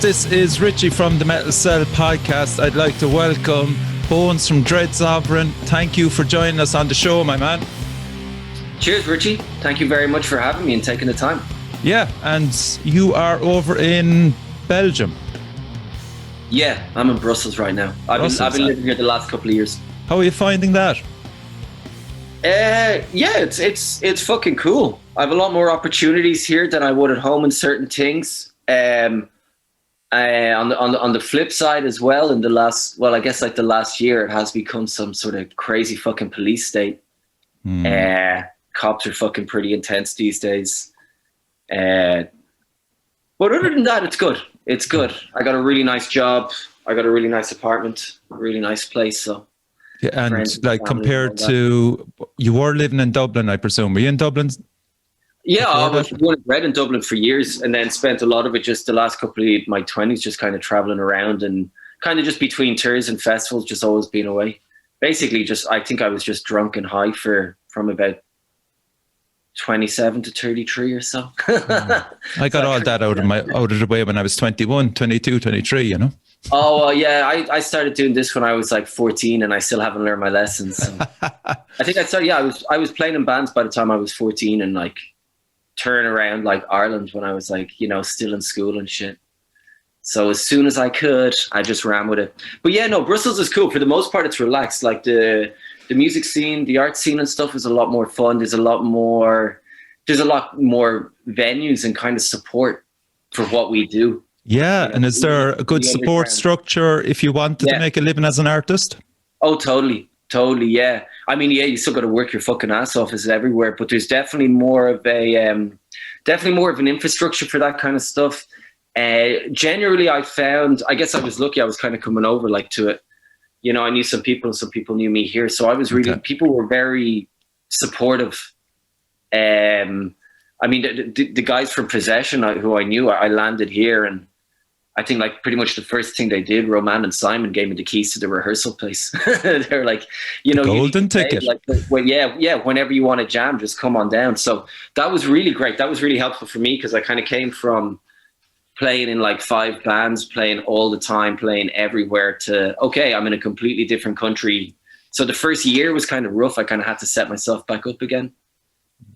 This is Richie from the Metal Cell podcast. I'd like to welcome Bones from Dread Sovereign. Thank you for joining us on the show, my man. Cheers, Richie. Thank you very much for having me and taking the time. Yeah, and you are over in Belgium. Yeah, I'm in Brussels right now. I've been living here the last couple of years. How are you finding that? Yeah, it's fucking cool. I have a lot more opportunities here than I would at home in certain things. On the flip side as well, in the last year, it has become some sort of crazy fucking police state. Cops are fucking pretty intense these days. But other than that, it's good. It's good. I got a really nice job. I got a really nice apartment, a really nice place. So, yeah, and like compared to, you were living in Dublin, I presume. Were you in Dublin? Yeah, I was born and bred in Dublin for years, and then spent a lot of it just the last couple of my 20s, just kind of traveling around and kind of just between tours and festivals, just always being away. Basically, I think I was just drunk and high from about 27 to 33 or so. I got all that out of the way when I was 21, 22, 23, you know? Oh, yeah. I started doing this when I was like 14 and I still haven't learned my lessons. So. I think I was playing in bands by the time I was 14 and like turn around like Ireland when I was like, you know, still in school and shit. So as soon as I could, I just ran with it. But yeah, no, Brussels is cool. For the most part, it's relaxed. Like the music scene, the art scene and stuff is a lot more fun. There's a lot more venues and kind of support for what we do. Yeah, and is there a good support structure if you wanted to make a living as an artist? Oh, totally, yeah. I mean, yeah, you still got to work your fucking ass off as everywhere, but there's definitely more of an infrastructure for that kind of stuff. Generally, I found, I guess I was lucky. I was kind of coming over like to it. You know, I knew some people and some people knew me here, so I was really. People were very supportive. I mean, the guys from Possession who I knew, I landed here, and I think like pretty much the first thing they did, Roman and Simon gave me the keys to the rehearsal place. They're like, you know, golden ticket. Like, well, yeah. Whenever you want to jam, just come on down. So that was really great. That was really helpful for me because I kind of came from playing in like 5 bands, playing all the time, playing everywhere to, okay, I'm in a completely different country. So the first year was kind of rough. I kind of had to set myself back up again.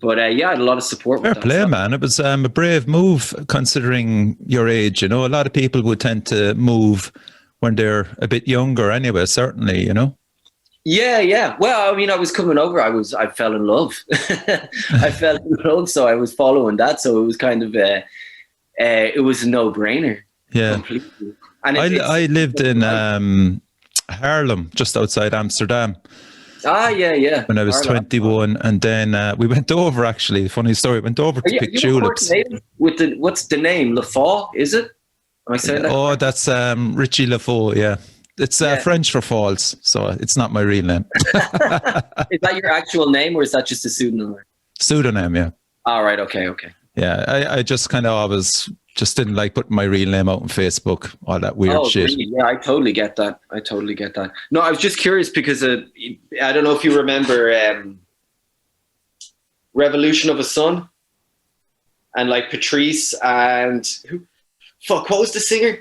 But yeah, I had a lot of support. Fair play, man. It was a brave move considering your age. You know, a lot of people would tend to move when they're a bit younger anyway, certainly, you know? Yeah. Well, I mean, I was coming over. I fell in love. I fell in love, so I was following that. So it was kind of it was a no-brainer. Yeah. Completely. And I lived in Haarlem, just outside Amsterdam. Ah, yeah. When I was 21, and then we went over, actually, funny story, went over to pick tulips. What's the name? Lafaux, is it? Am I saying that? Oh, that's Richie Lafaux, yeah. It's French for falls, so it's not my real name. Is that your actual name, or is that just a pseudonym? Pseudonym, yeah. All right, okay. Yeah, I just kind of always just didn't like putting my real name out on Facebook, all that weird shit. Really? Yeah, I totally get that. No, I was just curious because I don't know if you remember Revolution of a Sun and like Patrice and what was the singer?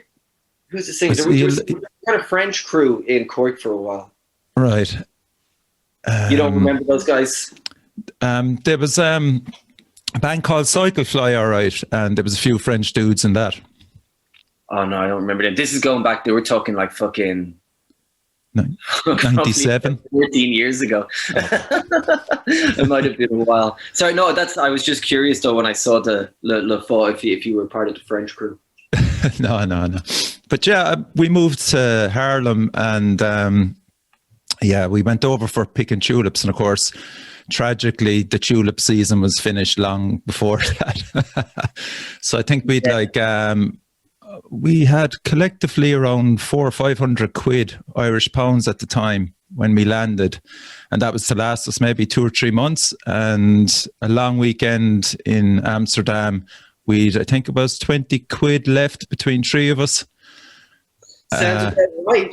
Who's the singer? There was a French crew in Cork for a while. Right. You don't remember those guys? There was a band called Cyclefly, all right, and there was a few French dudes in that. Oh no, I don't remember them. This is going back. They were talking like fucking 97, 14 years ago. It might have been a while. Sorry, no, I was just curious though when I saw the Le Faux if you were part of the French crew. No. But yeah, we moved to Haarlem, and we went over for picking tulips, and of course, tragically, the tulip season was finished long before that. So I think we had collectively around 400 or 500 quid Irish pounds at the time when we landed, and that was to last us maybe 2 or 3 months. And a long weekend in Amsterdam, I think about 20 quid left between 3 of us. Sounds about right.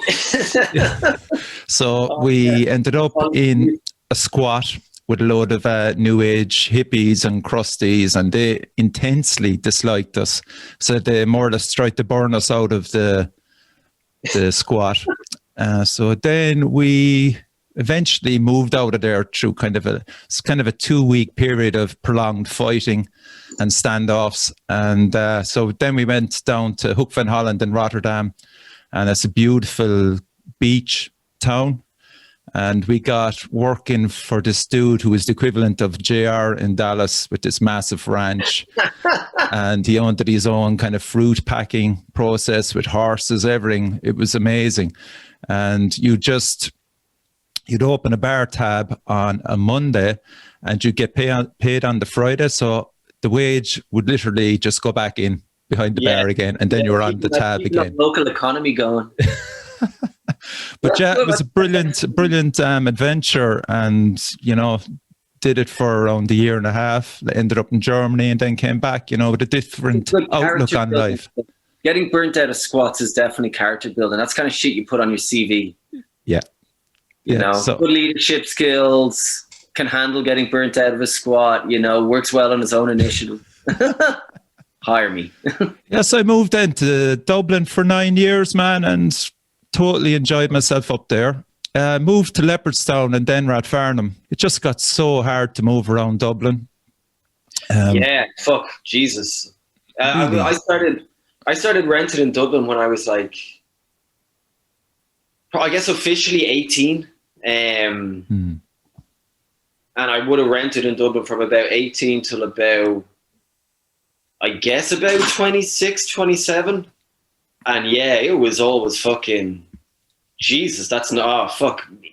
So we ended up in a squat with a load of new age hippies and crusties, and they intensely disliked us. So they more or less tried to burn us out of the squat. So then we eventually moved out of there through kind of a 2-week period of prolonged fighting and standoffs. And so then we went down to Hoek van Holland in Rotterdam, and it's a beautiful beach town. And we got working for this dude who was the equivalent of JR in Dallas with this massive ranch. And he owned his own kind of fruit packing process with horses, everything. It was amazing. And you'd open a bar tab on a Monday and you'd get paid on the Friday. So the wage would literally just go back in behind the bar again. And then you were on the tab again. Local economy going. But yeah, it was a brilliant adventure, and did it for around a year and a half. Ended up in Germany and then came back, with a different outlook on life. Getting burnt out of squats is definitely character building. That's kind of shit you put on your CV. Yeah, good leadership skills, can handle getting burnt out of a squat. Works well on his own initiative. Hire me. Yes, I moved into Dublin for 9 years, man, and totally enjoyed myself up there. Moved to Leopardstown and then Rathfarnham. It just got so hard to move around Dublin. Jesus. Really? I started renting in Dublin when I was like, I guess officially 18. And I would have rented in Dublin from about 18 till about 26, 27. And yeah, it was always fucking Jesus.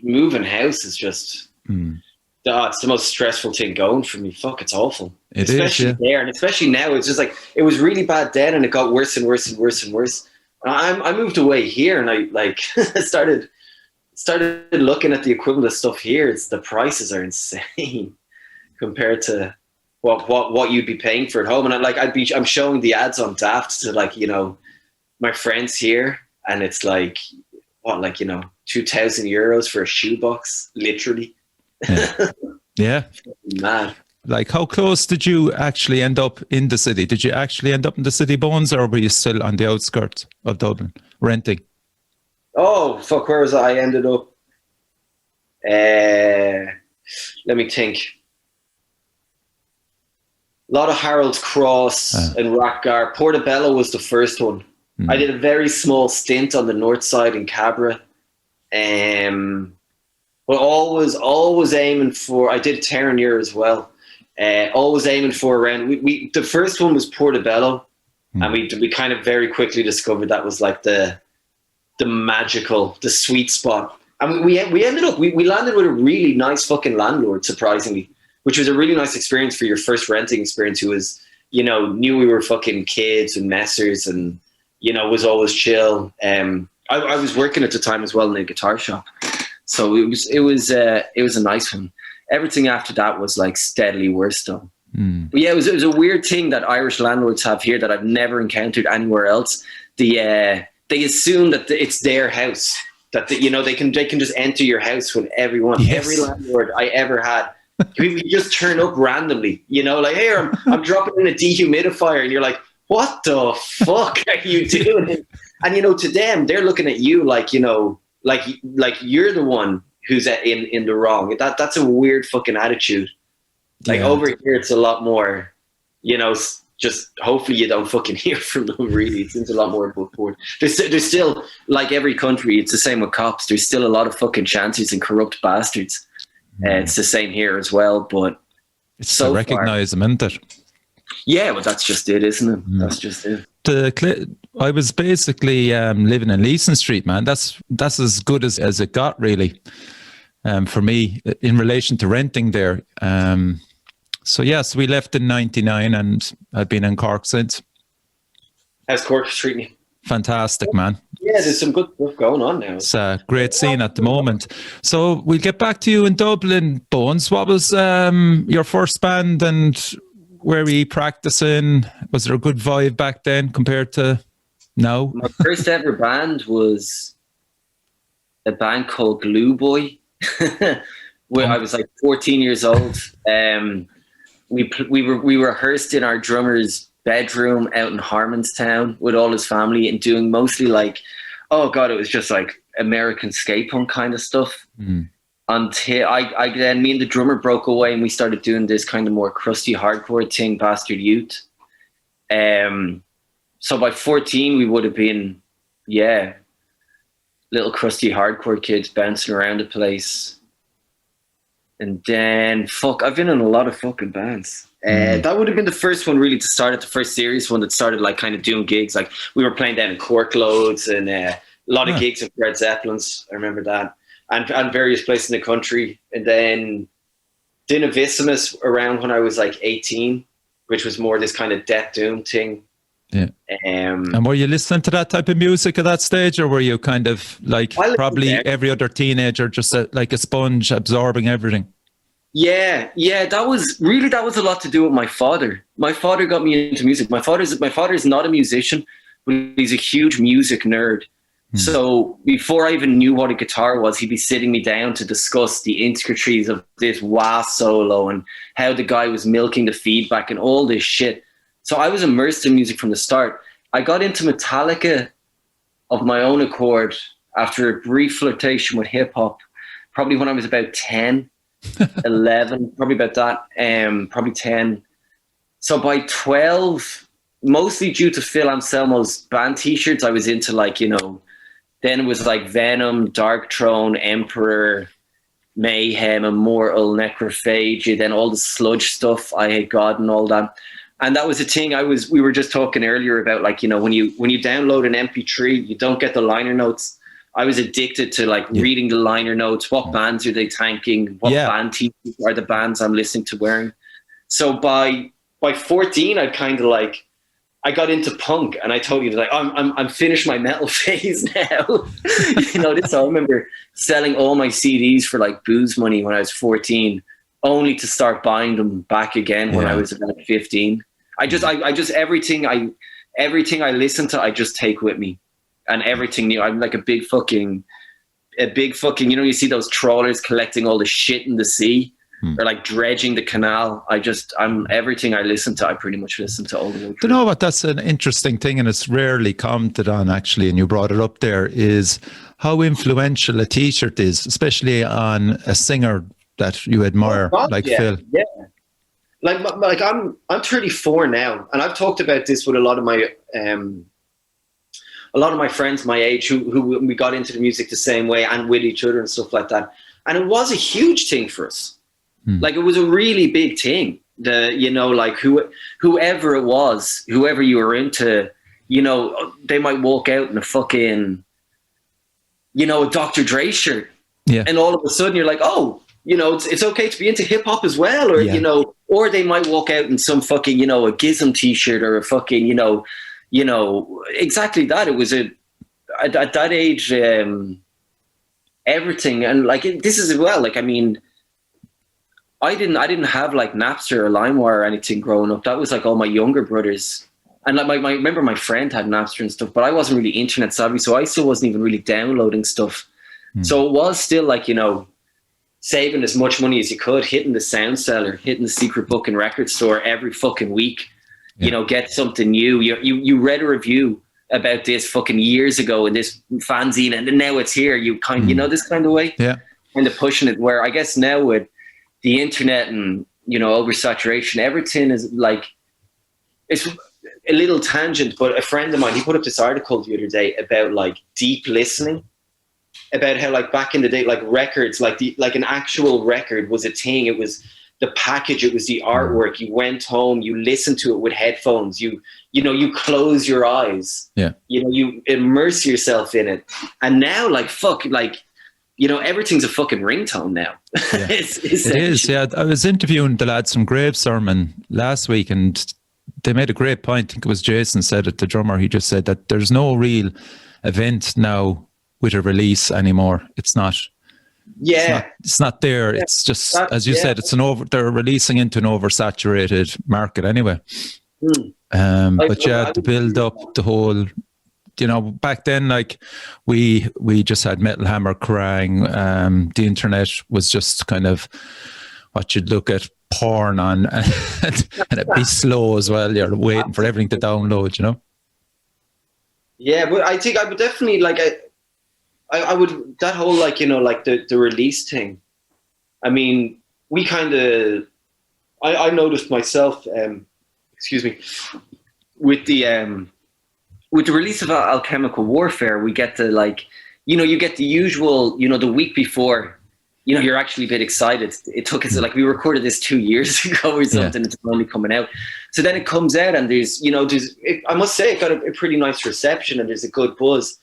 Moving house is just it's the most stressful thing going for me. It's awful. Especially there, and especially now. It's just like it was really bad then, and it got worse and worse and worse and worse. And I moved away here, and I started looking at the equivalent of stuff here. The prices are insane compared to what you'd be paying for at home. And I'm showing the ads on Daft to my friends here, and it's 2,000 euros for a shoebox, literally. Yeah. Mad. How close did you actually end up in the city? Did you actually end up in the city bones, or were you still on the outskirts of Dublin renting? Oh fuck, where was I? I ended up let me think. A lot of Harold's Cross and Rathgar. Portobello was the first one. I did a very small stint on the north side in Cabra. But always aiming for, I did Terenure as well. Always aiming for around, the first one was Portobello. And we kind of very quickly discovered that was like the magical, the sweet spot. And we landed with a really nice fucking landlord, surprisingly, which was a really nice experience for your first renting experience, who was, knew we were fucking kids and messers and, was always chill. I was working at the time as well in a guitar shop, so it was a nice one. Everything after that was like steadily worse though. But yeah, it was a weird thing that Irish landlords have here that I've never encountered anywhere else. They assume that it's their house, that they can just enter your house when everyone, every landlord I ever had. We just turn up randomly, here I'm dropping in a dehumidifier, and you're like, what the fuck are you doing? And to them, they're looking at you like you're the one who's in the wrong. That's a weird fucking attitude. Over here, it's a lot more, just hopefully you don't fucking hear from them. Really, it seems a lot more above board. There's still, like every country, it's the same with cops. There's still a lot of fucking chances and corrupt bastards. It's the same here as well, but it's so to recognize them, isn't it? Yeah, well, that's just it, isn't it? That's just it. I was basically living in Leeson Street, man. That's as good as it got, really, for me, in relation to renting there. So yes, we left in '99, and I've been in Cork since. How's Cork treating you? Fantastic, man. Yeah, there's some good stuff going on now. It's a great scene at the moment. So we'll get back to you in Dublin, Bones. What was your first band, and where were you practicing? Was there a good vibe back then compared to now? My first ever band was a band called Glue Boy. I was like 14 years old. We rehearsed in our drummer's bedroom out in Harmonstown with all his family and doing mostly like, oh God, it was just like American skate punk kind of stuff. Until I then me and the drummer broke away and we started doing this kind of more crusty hardcore thing, Bastard Youth. So by 14 we would have been, little crusty hardcore kids bouncing around the place. And then I've been in a lot of fucking bands. That would have been the first one really to start at the first serious one that started like kind of doing gigs. Like we were playing down in Cork loads and a lot of gigs of Red Zeppelins. I remember that. And various places in the country. And then Dynavissimus around when I was like 18, which was more this kind of death doom thing. Yeah. And were you listening to that type of music at that stage, or were you kind of like probably every other teenager, just like a sponge absorbing everything? Yeah. That was a lot to do with my father. My father got me into music. My father's not a musician, but he's a huge music nerd. So before I even knew what a guitar was, he'd be sitting me down to discuss the intricacies of this wah solo and how the guy was milking the feedback and all this shit. So I was immersed in music from the start. I got into Metallica of my own accord after a brief flirtation with hip hop, probably when I was about 10, 11, probably about that, probably 10. So by 12, mostly due to Phil Anselmo's band t-shirts, I was into like, then it was like Venom, Dark Throne, Emperor, Mayhem, Immortal, Necrophagia, then all the sludge stuff, I Hate God and all that. And that was a thing we were just talking earlier about, like, when you download an MP3, you don't get the liner notes. I was addicted to like reading the liner notes. What bands are they thanking? What band t-shirts are the bands I'm listening to wearing? So by 14, I kind of like, I got into punk, and I told you, like, I'm finished my metal phase now. I remember selling all my CDs for like booze money when I was 14, only to start buying them back again when I was about 15. I just everything I listen to, I just take with me, and everything new. I'm like a big fucking, you see those trawlers collecting all the shit in the sea. Or like dredging the canal. I'm everything I listen to, I pretty much listen to all the way through. You know what? That's an interesting thing, and it's rarely commented on actually, and you brought it up there, is how influential a t-shirt is, especially on a singer that you admire, Phil. Yeah. Like I'm 34 now, and I've talked about this with a lot of my friends my age who we got into the music the same way and with each other and stuff like that. And it was a huge thing for us. Like it was a really big thing. Like whoever it was, whoever you were into, they might walk out in a fucking, a Dr. Dre shirt. Yeah. And all of a sudden you're like, oh, it's okay to be into hip hop as well. Or, or they might walk out in some fucking, a Gizm t-shirt or a fucking, exactly that. It was at that age, everything. And like, this is well, like, I mean, I didn't have like Napster or LimeWire or anything growing up. That was like all my younger brothers. And like I remember my friend had Napster and stuff, but I wasn't really internet savvy, so I still wasn't even really downloading stuff. So it was still like, saving as much money as you could, hitting the sound seller, hitting the secret book and record store every fucking week, get something new. You read a review about this fucking years ago in this fanzine, and now it's here. You kind this kind of way. Yeah. Kind of pushing it, where I guess now with the internet and, oversaturation, everything is like, it's a little tangent, but a friend of mine, he put up this article the other day about like deep listening, about how like back in the day, like records, like an actual record was a thing. It was the package, it was the artwork. You went home, you listened to it with headphones, you close your eyes, you immerse yourself in it. And now everything's a fucking ringtone now. Yeah. It is, yeah. I was interviewing the lads from Grave Sermon last week, and they made a great point. I think it was Jason said it, the drummer. He just said that there's no real event now with a release anymore. It's not. Yeah. It's not there. Yeah. It's just, as you said, they're releasing into an oversaturated market anyway. But yeah, to build up the whole you know, back then, like we just had Metal Hammer Krang. The internet was just kind of what you'd look at porn on, and it'd be slow as well. You're waiting for everything to download, you know? Yeah, but I think I would definitely like, I would, that whole like, you know, like the release thing. I mean, we kind of, I noticed myself, excuse me, with the release of Alchemical Warfare, we get the like, you know, you get the usual, you know, the week before, you know, you're actually a bit excited. It took us, like, we recorded this 2 years ago or something. It's only coming out. So then it comes out and there's, you know, I must say it got a pretty nice reception and there's a good buzz.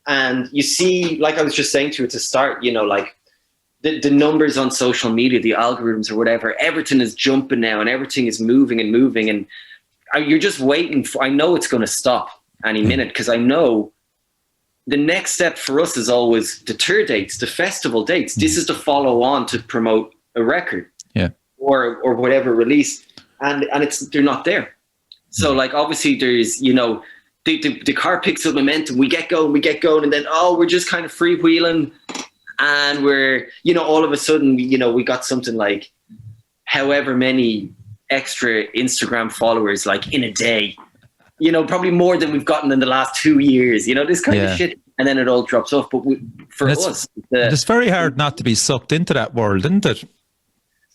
And you see, like I was just saying to you at the start, you know, like the numbers on social media, the algorithms or whatever, everything is jumping now and everything is moving and moving. And you're just waiting for, I know it's going to stop any minute, because I know the next step for us is always the tour dates, the festival dates. This is the follow on to promote a record, or whatever release, and they're not there. So like obviously there's, you know, the car picks up momentum. We get going, and then we're just kind of freewheeling, and we're, you know, all of a sudden, you know, we got something like however many extra Instagram followers like in a day. You know, probably more than we've gotten in the last 2 years, you know, this kind of shit. And then it all drops off. But for us, it's very hard not to be sucked into that world, isn't it?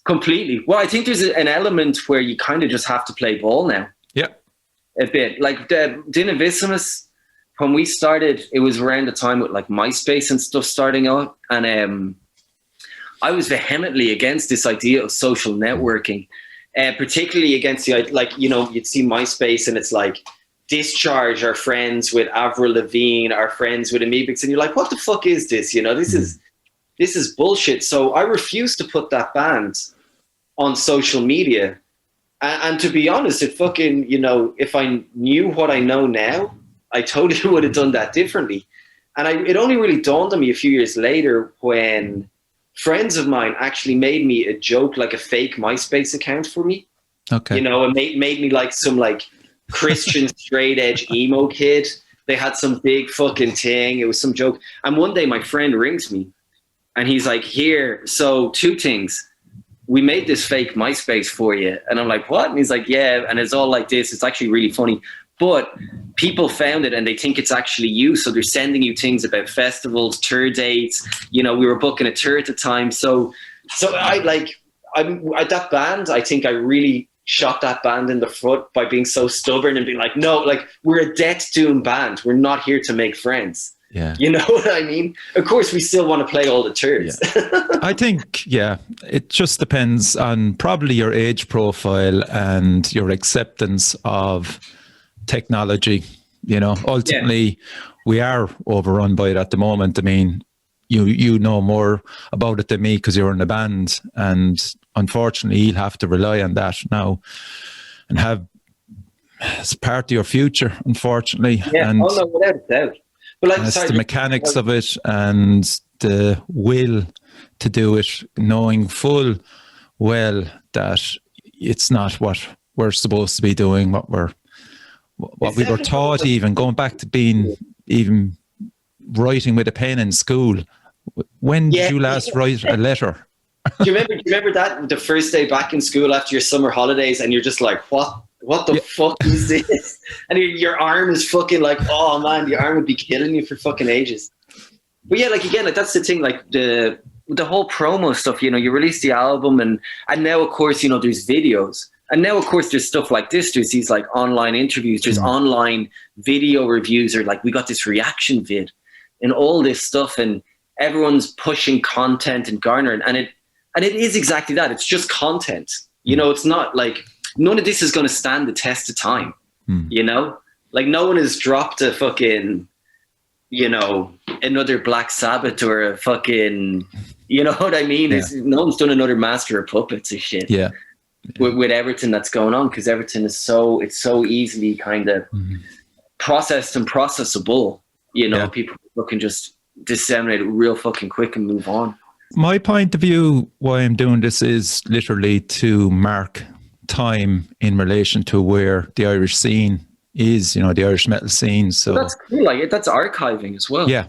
Completely. Well, I think there's an element where you kind of just have to play ball now. Yeah. A bit. Like the Dinavissimus, when we started, it was around the time with like MySpace and stuff starting out. And I was vehemently against this idea of social networking. Particularly against the, like, you know, you'd see MySpace and it's like, Discharge are friends with Avril Lavigne, are friends with Amebix, and you're like, what the fuck is this? You know, this is bullshit. So I refuse to put that band on social media. And to be honest, it fucking, you know, if I knew what I know now, I totally would have done that differently. And it only really dawned on me a few years later when friends of mine actually made me a joke, like a fake MySpace account for me. Okay. You know, and made me like some like Christian straight edge emo kid. They had some big fucking thing. It was some joke. And one day my friend rings me and he's like, here, so 2 things. We made this fake MySpace for you. And I'm like, what? And he's like, yeah. And it's all like this. It's actually really funny. But people found it and they think it's actually you. So they're sending you things about festivals, tour dates. You know, we were booking a tour at the time. So I'm that band, I think I really shot that band in the foot by being so stubborn and being like, no, like we're a death-doomed band. We're not here to make friends. Yeah. You know what I mean? Of course, we still want to play all the tours. Yeah. I think, it just depends on probably your age profile and your acceptance of technology. You know, ultimately, we are overrun by it at the moment. I mean, you know more about it than me because you're in a band, and unfortunately, you'll have to rely on that now and have as part of your future, unfortunately. Yeah, and no, without a doubt. But like, it's the mechanics of it and the will to do it, knowing full well that it's not what we're supposed to be doing, what we were taught, even going back to being even writing with a pen in school. When did you last write a letter? Do you remember that the first day back in school after your summer holidays, and you're just like, what the fuck is this? And your arm is fucking like, oh man, the arm would be killing you for fucking ages. But yeah, like again, like that's the thing, like the whole promo stuff, you know, you release the album and now of course, you know, there's videos. And now of course there's stuff like this, there's these like online interviews, there's online video reviews, or like we got this reaction vid and all this stuff, and everyone's pushing content and garnering, and it is exactly that. It's just content. You know, it's not like, none of this is going to stand the test of time, you know? Like no one has dropped a fucking, you know, another Black Sabbath or a fucking, you know what I mean? Yeah. No one's done another Master of Puppets or shit. Yeah. With everything that's going on, because everything is it's so easily kind of processed and processable, you know, people can just disseminate it real fucking quick and move on. My point of view, why I'm doing this is literally to mark time in relation to where the Irish scene is, the Irish metal scene. So that's cool. Like that's archiving as well. Yeah.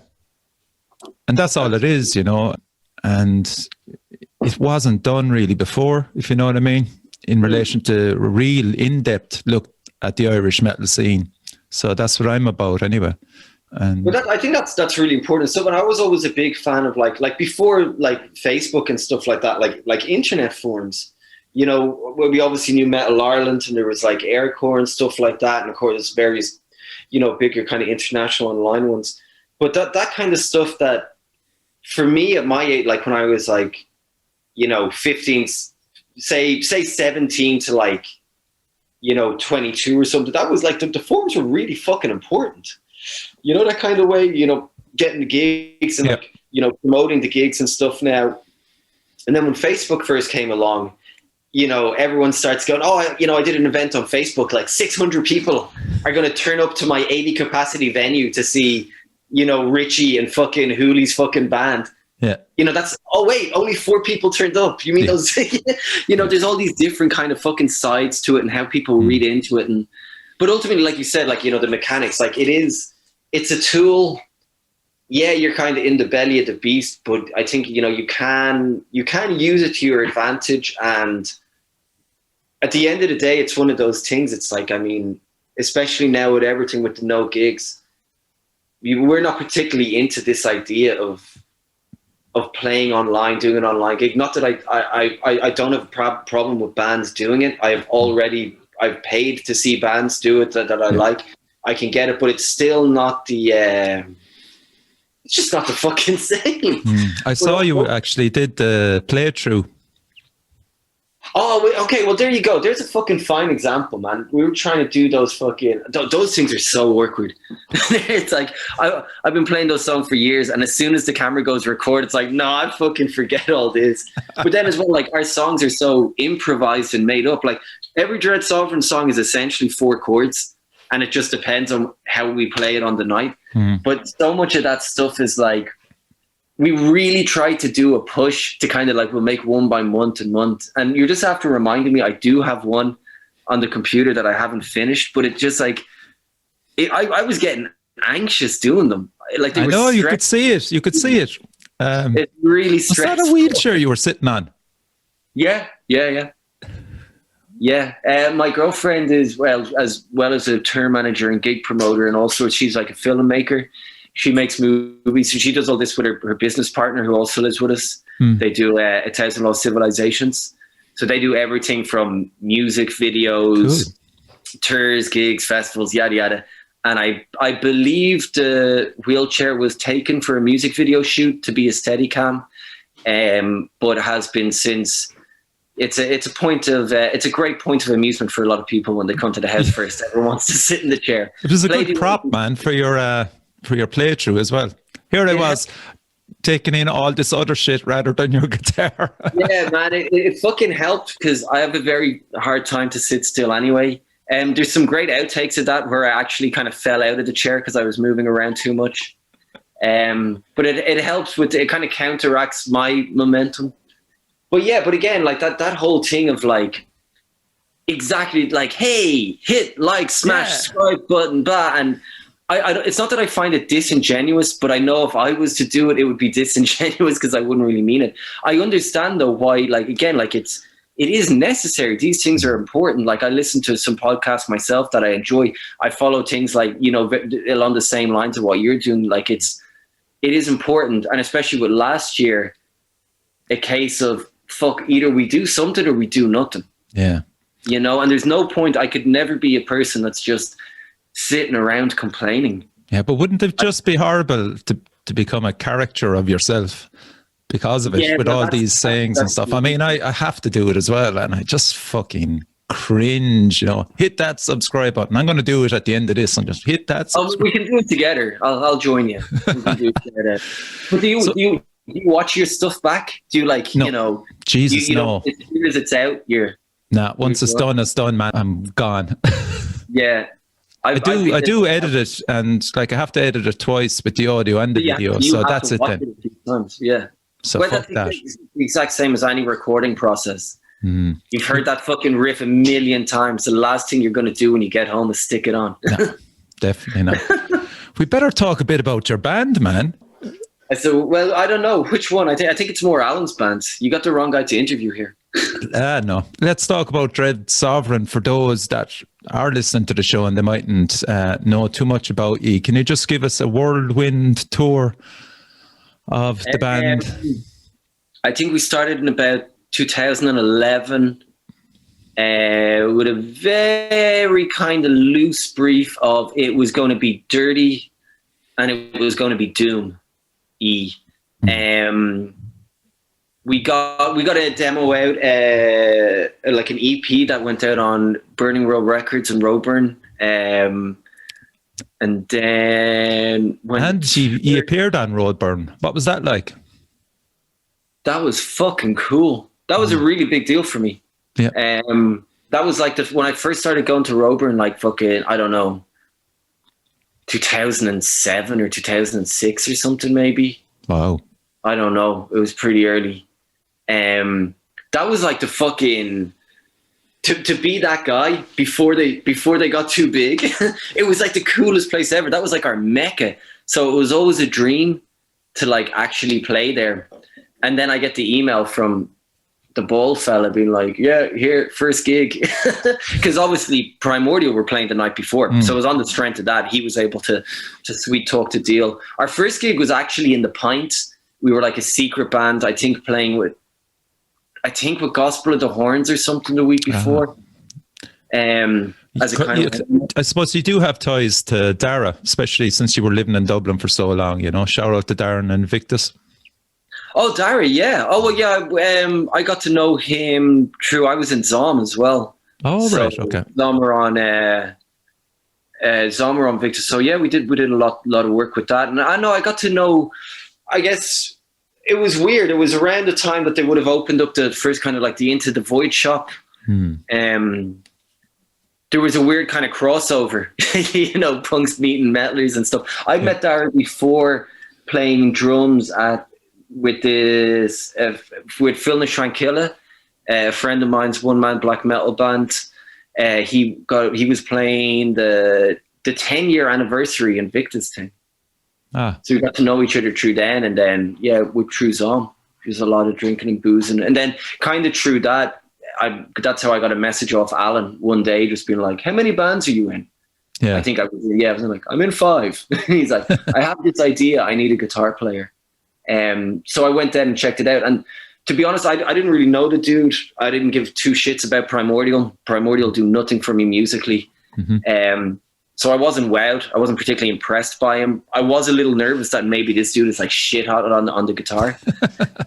And that's all it is, and it wasn't done really before, if you know what I mean, in relation to a real in-depth look at the Irish metal scene. So that's what I'm about anyway. And I think that's really important. So when I was always a big fan of like before like Facebook and stuff like that, like internet forums, where we obviously knew Metal Ireland and there was like Aircore and stuff like that. And of course there's various, bigger kind of international online ones. But that kind of stuff that for me at my age, like when I was like, 15, say 17 to like, 22 or something, that was like the forums were really fucking important. That kind of way, getting the gigs and like, promoting the gigs and stuff now. And then when Facebook first came along, everyone starts going, oh, I did an event on Facebook, like 600 people are going to turn up to my 80 capacity venue to see, Richie and fucking Hooley's fucking band. Yeah. That's, oh wait, only 4 people turned up. You mean those, there's all these different kind of fucking sides to it and how people read into it. But ultimately, like you said, like, the mechanics, like it's a tool. Yeah, you're kind of in the belly of the beast, but I think, you can use it to your advantage. And at the end of the day, it's one of those things. It's like, I mean, especially now with everything with the no gigs, we're not particularly into this idea of playing online, doing an online gig. Not that I don't have a problem with bands doing it. I've paid to see bands do it that I like. I can get it, but it's still not the, it's just not the fucking same. I saw you actually did the playthrough. Oh, okay. Well, there you go. There's a fucking fine example, man. We were trying to do those fucking... Those things are so awkward. It's like, I've been playing those songs for years, and as soon as the camera goes record, it's like, no, I fucking forget all this. But then as well, like, our songs are so improvised and made up. Like, every Dread Sovereign song is essentially 4 chords, and it just depends on how we play it on the night. But so much of that stuff is like... We really try to do a push to kind of like, we'll make one by month and month. And you just have to remind me, I do have one on the computer that I haven't finished, but it just like, I was getting anxious doing them. Like I know, you could see it. You could see it. It's really stressful. Was that a wheelchair you were sitting on? Yeah. My girlfriend is, as well as a tour manager and gig promoter and all sorts. She's like a filmmaker. She makes movies. So she does all this with her business partner who also lives with us. They do 1,000 Lost Civilizations. So they do everything from music videos, tours, gigs, festivals, yada, yada. And I believe the wheelchair was taken for a music video shoot to be a Steadicam, but has been since. It's a point of it's a great point of amusement for a lot of people when they come to the house first. Everyone wants to sit in the chair. It was a good prop, man, for your playthrough as well. Here I was taking in all this other shit rather than your guitar. Yeah, man, it fucking helped because I have a very hard time to sit still anyway. There's some great outtakes of that where I actually kind of fell out of the chair because I was moving around too much. But it helps with, it kind of counteracts my momentum. But again, like that whole thing of like, exactly like, hey, hit, like, smash, subscribe button, blah, and I it's not that I find it disingenuous, but I know if I was to do it, it would be disingenuous because I wouldn't really mean it. I understand though why, like, again, like it is necessary. These things are important. Like I listen to some podcasts myself that I enjoy. I follow things like, along the same lines of what you're doing. Like it is important. And especially with last year, a case of fuck, either we do something or we do nothing. Yeah. And there's no point. I could never be a person that's just sitting around complaining. Yeah, but wouldn't it just be horrible to become a caricature of yourself because of it, with all these sayings and stuff? I mean, I have to do it as well, and I just fucking cringe, hit that subscribe button. I'm going to do it at the end of this and just hit that subscribe. We can do it together. I'll join you. We can do it together. But do you watch your stuff back? Do you like, no. Jesus, no. As soon as it's out, once it's done, man, I'm gone. Yeah. I do edit it, and like I have to edit it twice with the audio and the video, so that's it then. Yeah. So fuck that. It's the exact same as any recording process. You've heard that fucking riff a million times. The last thing you're going to do when you get home is stick it on. No, definitely not. We better talk a bit about your band, man. So, well, I don't know which one. I think it's more Alan's band. You got the wrong guy to interview here. No. Let's talk about Dread Sovereign for those that are listening to the show and they mightn't know too much about you. Can you just give us a whirlwind tour of the band? I think we started in about 2011 with a very kind of loose brief of it was going to be dirty and it was going to be doom. We got a demo out, like an EP that went out on Burning Road Records and Roburn, and then you appeared on Roadburn. What was that like? That was fucking cool. That was a really big deal for me. Yeah. That was like when I first started going to Roburn, like fucking, I don't know, 2007 or 2006 or something maybe. Wow. I don't know. It was pretty early. That was like the fucking to be that guy before they got too big. It was like the coolest place ever. That was like our mecca. So it was always a dream to like actually play there. And then I get the email from the ball fella being like, yeah, here, first gig. Because obviously Primordial were playing the night before. So it was on the strength of that. He was able to sweet talk the deal. Our first gig was actually in the Pint. We were like a secret band, I think playing with Gospel of the Horns or something the week before. As a kind of, I suppose you do have ties to Dara, especially since you were living in Dublin for so long, you know. Shout out to Darren and Victus. Oh, Dara, yeah. Oh, well, yeah. I got to know him through, I was in Zom as well. Oh, so, right, okay. Zom were on Victus. So yeah, we did a lot of work with that. And I know I got to know, I guess it was weird. It was around the time that they would have opened up the first kind of like the Into the Void shop. There was a weird kind of crossover, you know, punks meeting metalers and stuff. I met Dara before playing drums with Phil Tranquilla, a friend of mine's one-man black metal band. He was playing the 10-year anniversary in Victor's thing. So we got to know each other through then, and then through Zom. There's a lot of drinking and boozing, and then kind of through that, that's how I got a message off Alan one day, just being like, "How many bands are you in?" I think I was like, "I'm in 5." He's like, "I have this idea. I need a guitar player." So I went then and checked it out, and to be honest, I didn't really know the dude. I didn't give two shits about Primordial. Primordial do nothing for me musically. So I wasn't wowed. I wasn't particularly impressed by him. I was a little nervous that maybe this dude is like shit hot on the guitar.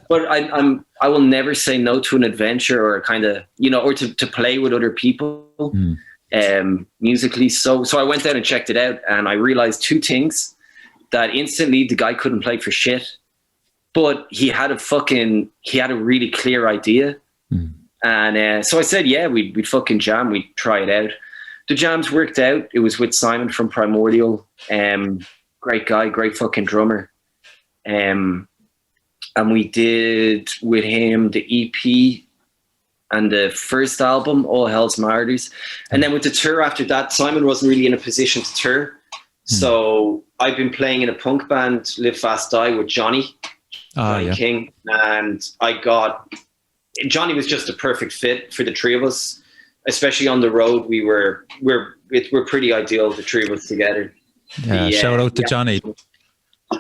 But I will never say no to an adventure or kind of, you know, or to play with other people musically. So I went down and checked it out, and I realized two things: that instantly the guy couldn't play for shit, but he had a really clear idea. And so I said, yeah, we'd fucking jam. We'd try it out. The jams worked out. It was with Simon from Primordial. Great guy, great fucking drummer. And we did with him the EP and the first album, All Hell's Martyrs. And then with the tour after that, Simon wasn't really in a position to tour. So I've been playing in a punk band, Live Fast Die, with Johnny King. And Johnny was just a perfect fit for the three of us. Especially on the road, we're pretty ideal, the three of us together. Shout out to Johnny.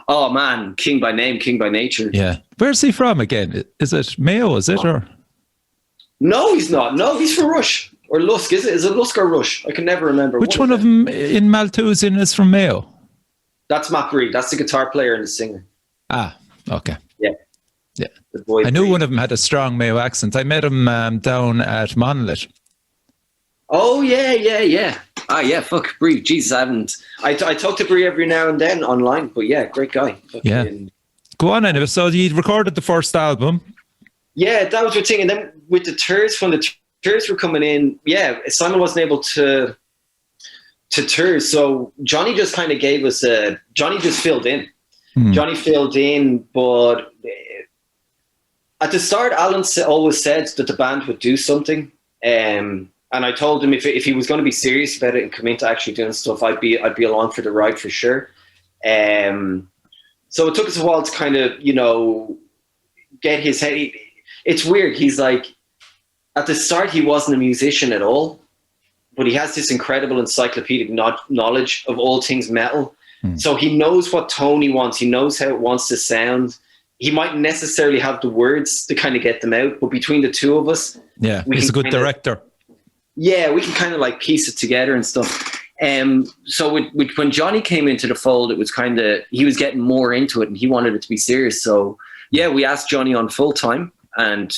Oh man, king by name, king by nature. Yeah, where's he from again? Is it Mayo? Is it or? No, he's not. No, he's from Rush or Lusk. Is it? Is it Lusk or Rush? I can never remember. Which one of them in Malthusian is from Mayo? That's Matt Bree. That's the guitar player and the singer. Okay. Yeah. I knew one of them had a strong Mayo accent. I met him down at Monolith. Oh yeah. Fuck Bree. Jesus, I talk to Bree every now and then online, but yeah, great guy. Go on anyway. So you recorded the first album. Yeah, that was the thing. And then with the tours, when the tours were coming in, Simon wasn't able to tour, so Johnny just kind of gave us Johnny just filled in. Johnny filled in, but At the start, Alan always said that the band would do something. And I told him if he was going to be serious about it and commit to actually doing stuff, I'd be along for the ride for sure. So it took us a while to kind of, you know, get his head. It's weird. He's like, at the start, he wasn't a musician at all, but he has this incredible encyclopedic knowledge of all things metal. So he knows what tone he wants. He knows how it wants to sound. He might necessarily have the words to kind of get them out, but between the two of us, he's a good director. Yeah, we can kind of like piece it together and stuff. So when Johnny came into the fold, it was kind of, he was getting more into it and he wanted it to be serious. So yeah, we asked Johnny on full time, and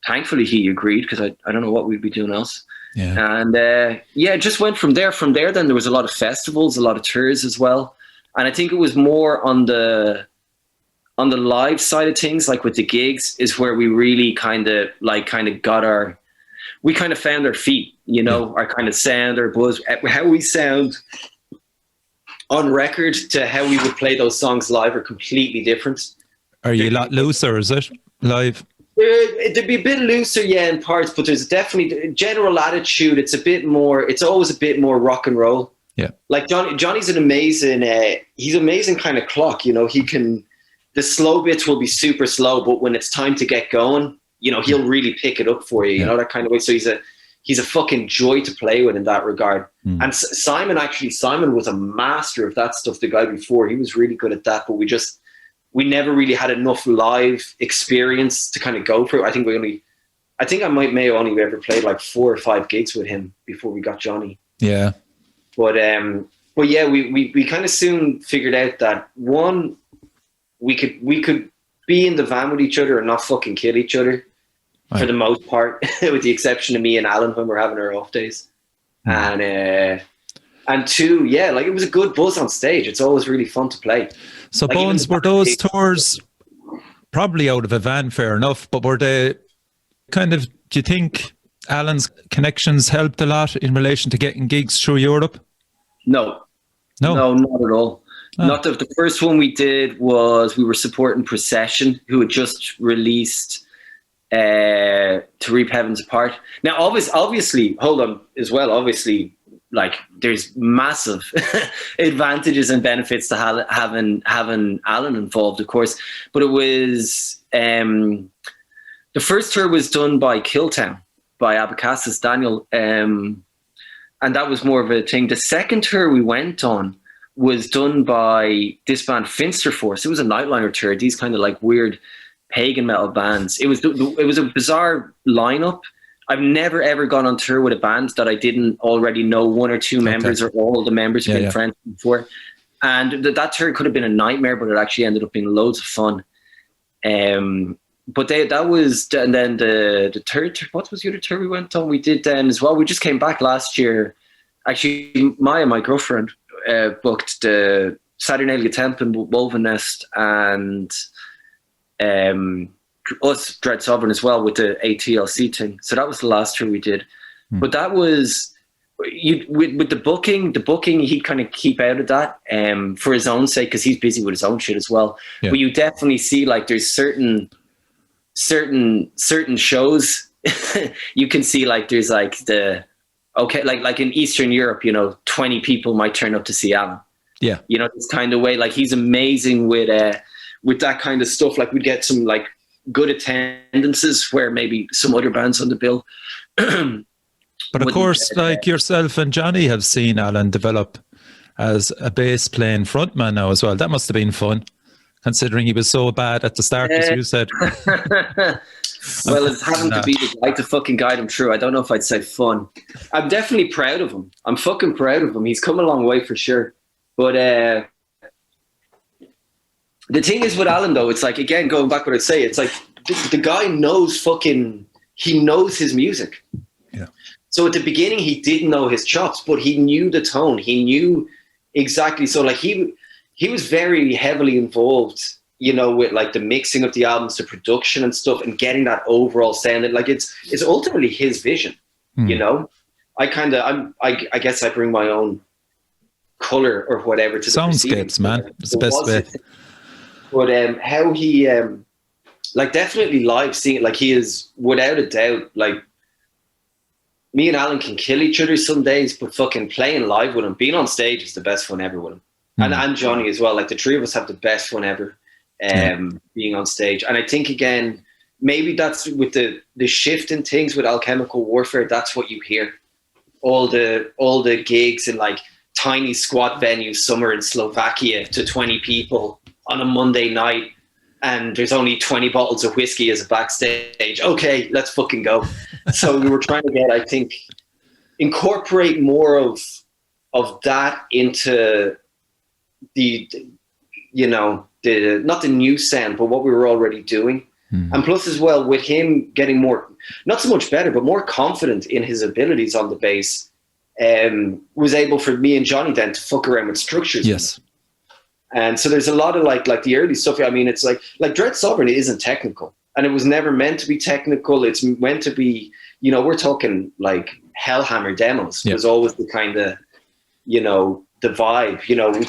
thankfully he agreed, because I don't know what we'd be doing else. Yeah. And it just went from there. From there, then there was a lot of festivals, a lot of tours as well. And I think it was more on the live side of things, like with the gigs, is where we really kind of got we kind of found our feet, you know, our kind of sound, our buzz, how we sound on record to how we would play those songs live are completely different. Are you a lot looser, is it, live? It'd be a bit looser, yeah, in parts, but there's definitely general attitude. It's always a bit more rock and roll. Yeah. Like Johnny's an amazing, he's amazing kind of clock, you know, the slow bits will be super slow, but when it's time to get going, you know, he'll really pick it up for you, you know, that kind of way. So he's a fucking joy to play with in that regard. And Simon was a master of that stuff, the guy before. He was really good at that, but we never really had enough live experience to kind of go for it. I think I may have only ever played like 4 or 5 gigs with him before we got Johnny. Yeah. But yeah, we kind of soon figured out that, one, we could be in the van with each other and not fucking kill each other for the most part, with the exception of me and Alan when we're having our off days. And 2, yeah, like it was a good buzz on stage. It's always really fun to play. So like, Bones, were those tours probably out of a van, fair enough, but were they kind of, do you think Alan's connections helped a lot in relation to getting gigs through Europe? No, not at all. Not the first one we did was, we were supporting Procession, who had just released To Reap Heavens Apart. Now, obviously, hold on as well, obviously, like there's massive advantages and benefits to having Alan involved, of course. But it was, the first tour was done by Killtown, by Abacassis Daniel. And that was more of a thing. The second tour we went on was done by this band Finster Force. It was a nightliner tour. These kind of like weird pagan metal bands. It was a bizarre lineup. I've never ever gone on tour with a band that I didn't already know 1 or 2 members or all the members who've been friends before. And that tour could have been a nightmare, but it actually ended up being loads of fun. But that was, and then the third, what was the other tour we went on? We did then as well. We just came back last year. Actually, my girlfriend, booked the Saturnalia Temple, Woven Nest, and us, Dread Sovereign, as well, with the ATLC thing. So that was the last tour we did. But that was, with the booking, he'd kind of keep out of that for his own sake, because he's busy with his own shit as well. Yeah. But you definitely see, like, there's certain shows you can see, like, there's like like in Eastern Europe, you know, 20 people might turn up to see Alan. Yeah. You know, this kind of way. Like, he's amazing with that kind of stuff. Like, we'd get some like good attendances where maybe some other bands on the bill. But of course, like yourself and Johnny have seen Alan develop as a bass playing frontman now as well. That must have been fun, considering he was so bad at the start, as you said. Well, it's having to be the guy to fucking guide him through. I don't know if I'd say fun. I'm definitely proud of him. I'm fucking proud of him. He's come a long way for sure. But the thing is with Alan, though, it's like, again, going back what I'd say, it's like the guy knows he knows his music. Yeah. So at the beginning, he didn't know his chops, but he knew the tone. He knew exactly. So like he was very heavily involved, you know, with like the mixing of the albums, the production and stuff, and getting that overall sound. And like it's ultimately his vision, you know. I guess I bring my own color or whatever to the soundscapes, man. It's the best way. But how he like definitely live seeing it. Like he is without a doubt, like me and Alan can kill each other some days, but fucking playing live with him, being on stage is the best fun ever with him. And Johnny as well. Like the three of us have the best fun ever being on stage. And I think again, maybe that's with the shift in things with Alchemical Warfare, that's what you hear. All the gigs in like tiny squat venues, somewhere in Slovakia to 20 people on a Monday night, and there's only 20 bottles of whiskey as a backstage. Okay, let's fucking go. So we were trying to get, I think, incorporate more of that into the, you know, the not the new sound, but what we were already doing. And plus as well, with him getting more, not so much better, but more confident in his abilities on the bass, was able for me and Johnny then to fuck around with structures. Yes. And so there's a lot of like the early stuff. I mean, it's like Dread Sovereign isn't technical, and it was never meant to be technical. It's meant to be, you know, we're talking like Hellhammer demos. It was always the kind of, you know, the vibe. You know, we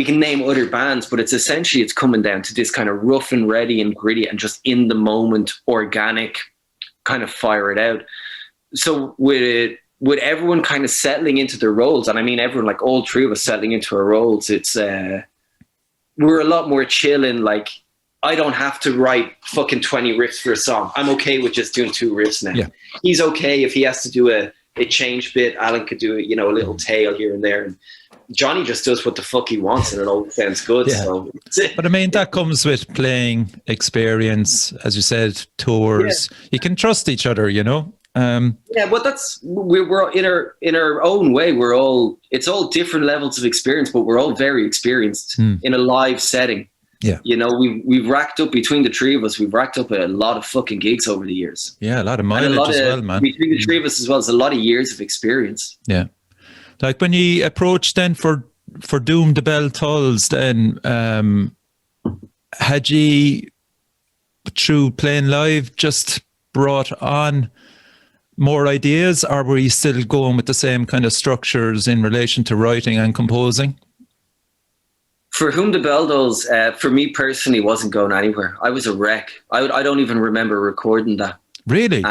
can name other bands, but it's essentially it's coming down to this kind of rough and ready and gritty and just in the moment, organic, kind of fire it out. So with everyone kind of settling into their roles, and I mean everyone, like all three of us settling into our roles, it's we're a lot more chill and like I don't have to write fucking 20 riffs for a song. I'm okay with just doing 2 riffs now. Yeah. He's okay if he has to do a change bit. Alan could do, you know, a little tail here and there, and Johnny just does what the fuck he wants, and it all sounds good. Yeah. So but I mean, that comes with playing experience, as you said, tours. Yeah. You can trust each other, you know. But that's we're in our own way. It's all different levels of experience, but we're all very experienced in a live setting. Yeah, you know, we've racked up between the three of us. We've racked up a lot of fucking gigs over the years. Yeah, a lot of mileage as well, man. Between the three of us as well, it's a lot of years of experience. Yeah. Like when you approached then for Doom the Bell Tolls, then had you, through playing live, just brought on more ideas, or were you still going with the same kind of structures in relation to writing and composing? For Whom the Bell Tolls, for me personally, wasn't going anywhere. I was a wreck. I don't even remember recording that. Really?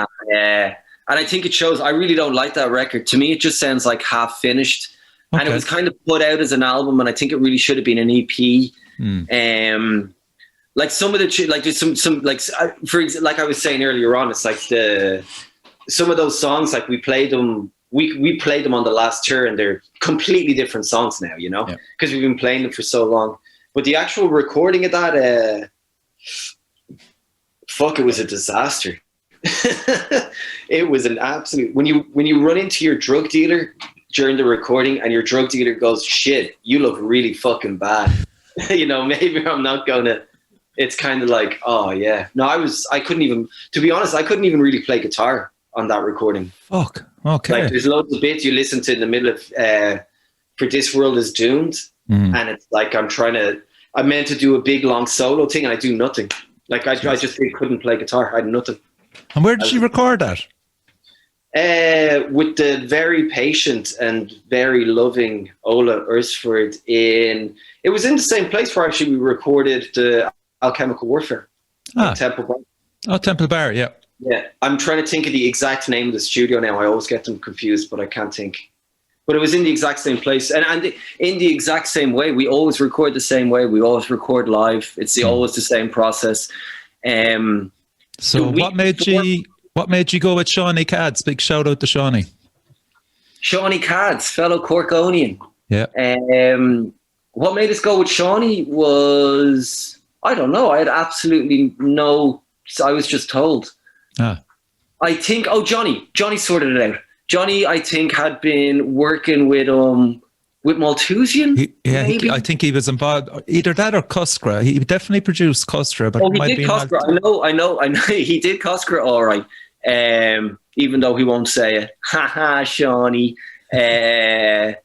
And I think it shows. I really don't like that record. To me, it just sounds like half finished. Okay. And it was kind of put out as an album, and I think it really should have been an EP. Like some of the, like there's some like, for example, like I was saying earlier on, it's like some of those songs, like we played them, we played them on the last tour, and they're completely different songs now, you know, because we've been playing them for so long. But the actual recording of that, fuck, it was a disaster. It was an absolute, when you run into your drug dealer during the recording and your drug dealer goes, shit, you look really fucking bad. You know, maybe I'm not gonna, it's kind of like, oh yeah. No, I couldn't even, to be honest, I couldn't even really play guitar on that recording. Fuck. Okay. Like there's loads of bits you listen to in the middle of For This World Is Doomed, and it's like I meant to do a big long solo thing and I do nothing. Like I just really couldn't play guitar. I had nothing. And where did you record that? With the very patient and very loving Ola Ursford it was in the same place where actually we recorded the Alchemical Warfare. Temple Bar. Oh, Temple Bar, yeah. Yeah, I'm trying to think of the exact name of the studio now. I always get them confused, but I can't think. But it was in the exact same place. And in the exact same way. We always record the same way. We always record live. It's always the same process. So what made you go with Shawnee Cads? Big shout out to Shawnee. Shawnee Cads, fellow Corkonian. Yeah. What made us go with Shawnee was, I don't know. I had absolutely no, I was just told. I think, Johnny sorted it out. Johnny, I think, had been working with Malthusian. I think he was involved, either that or Cuskra. He definitely produced Cuskra, but he did Cuskra. I know. He did Cuskra all right. Even though he won't say it. Haha, Shawnee. I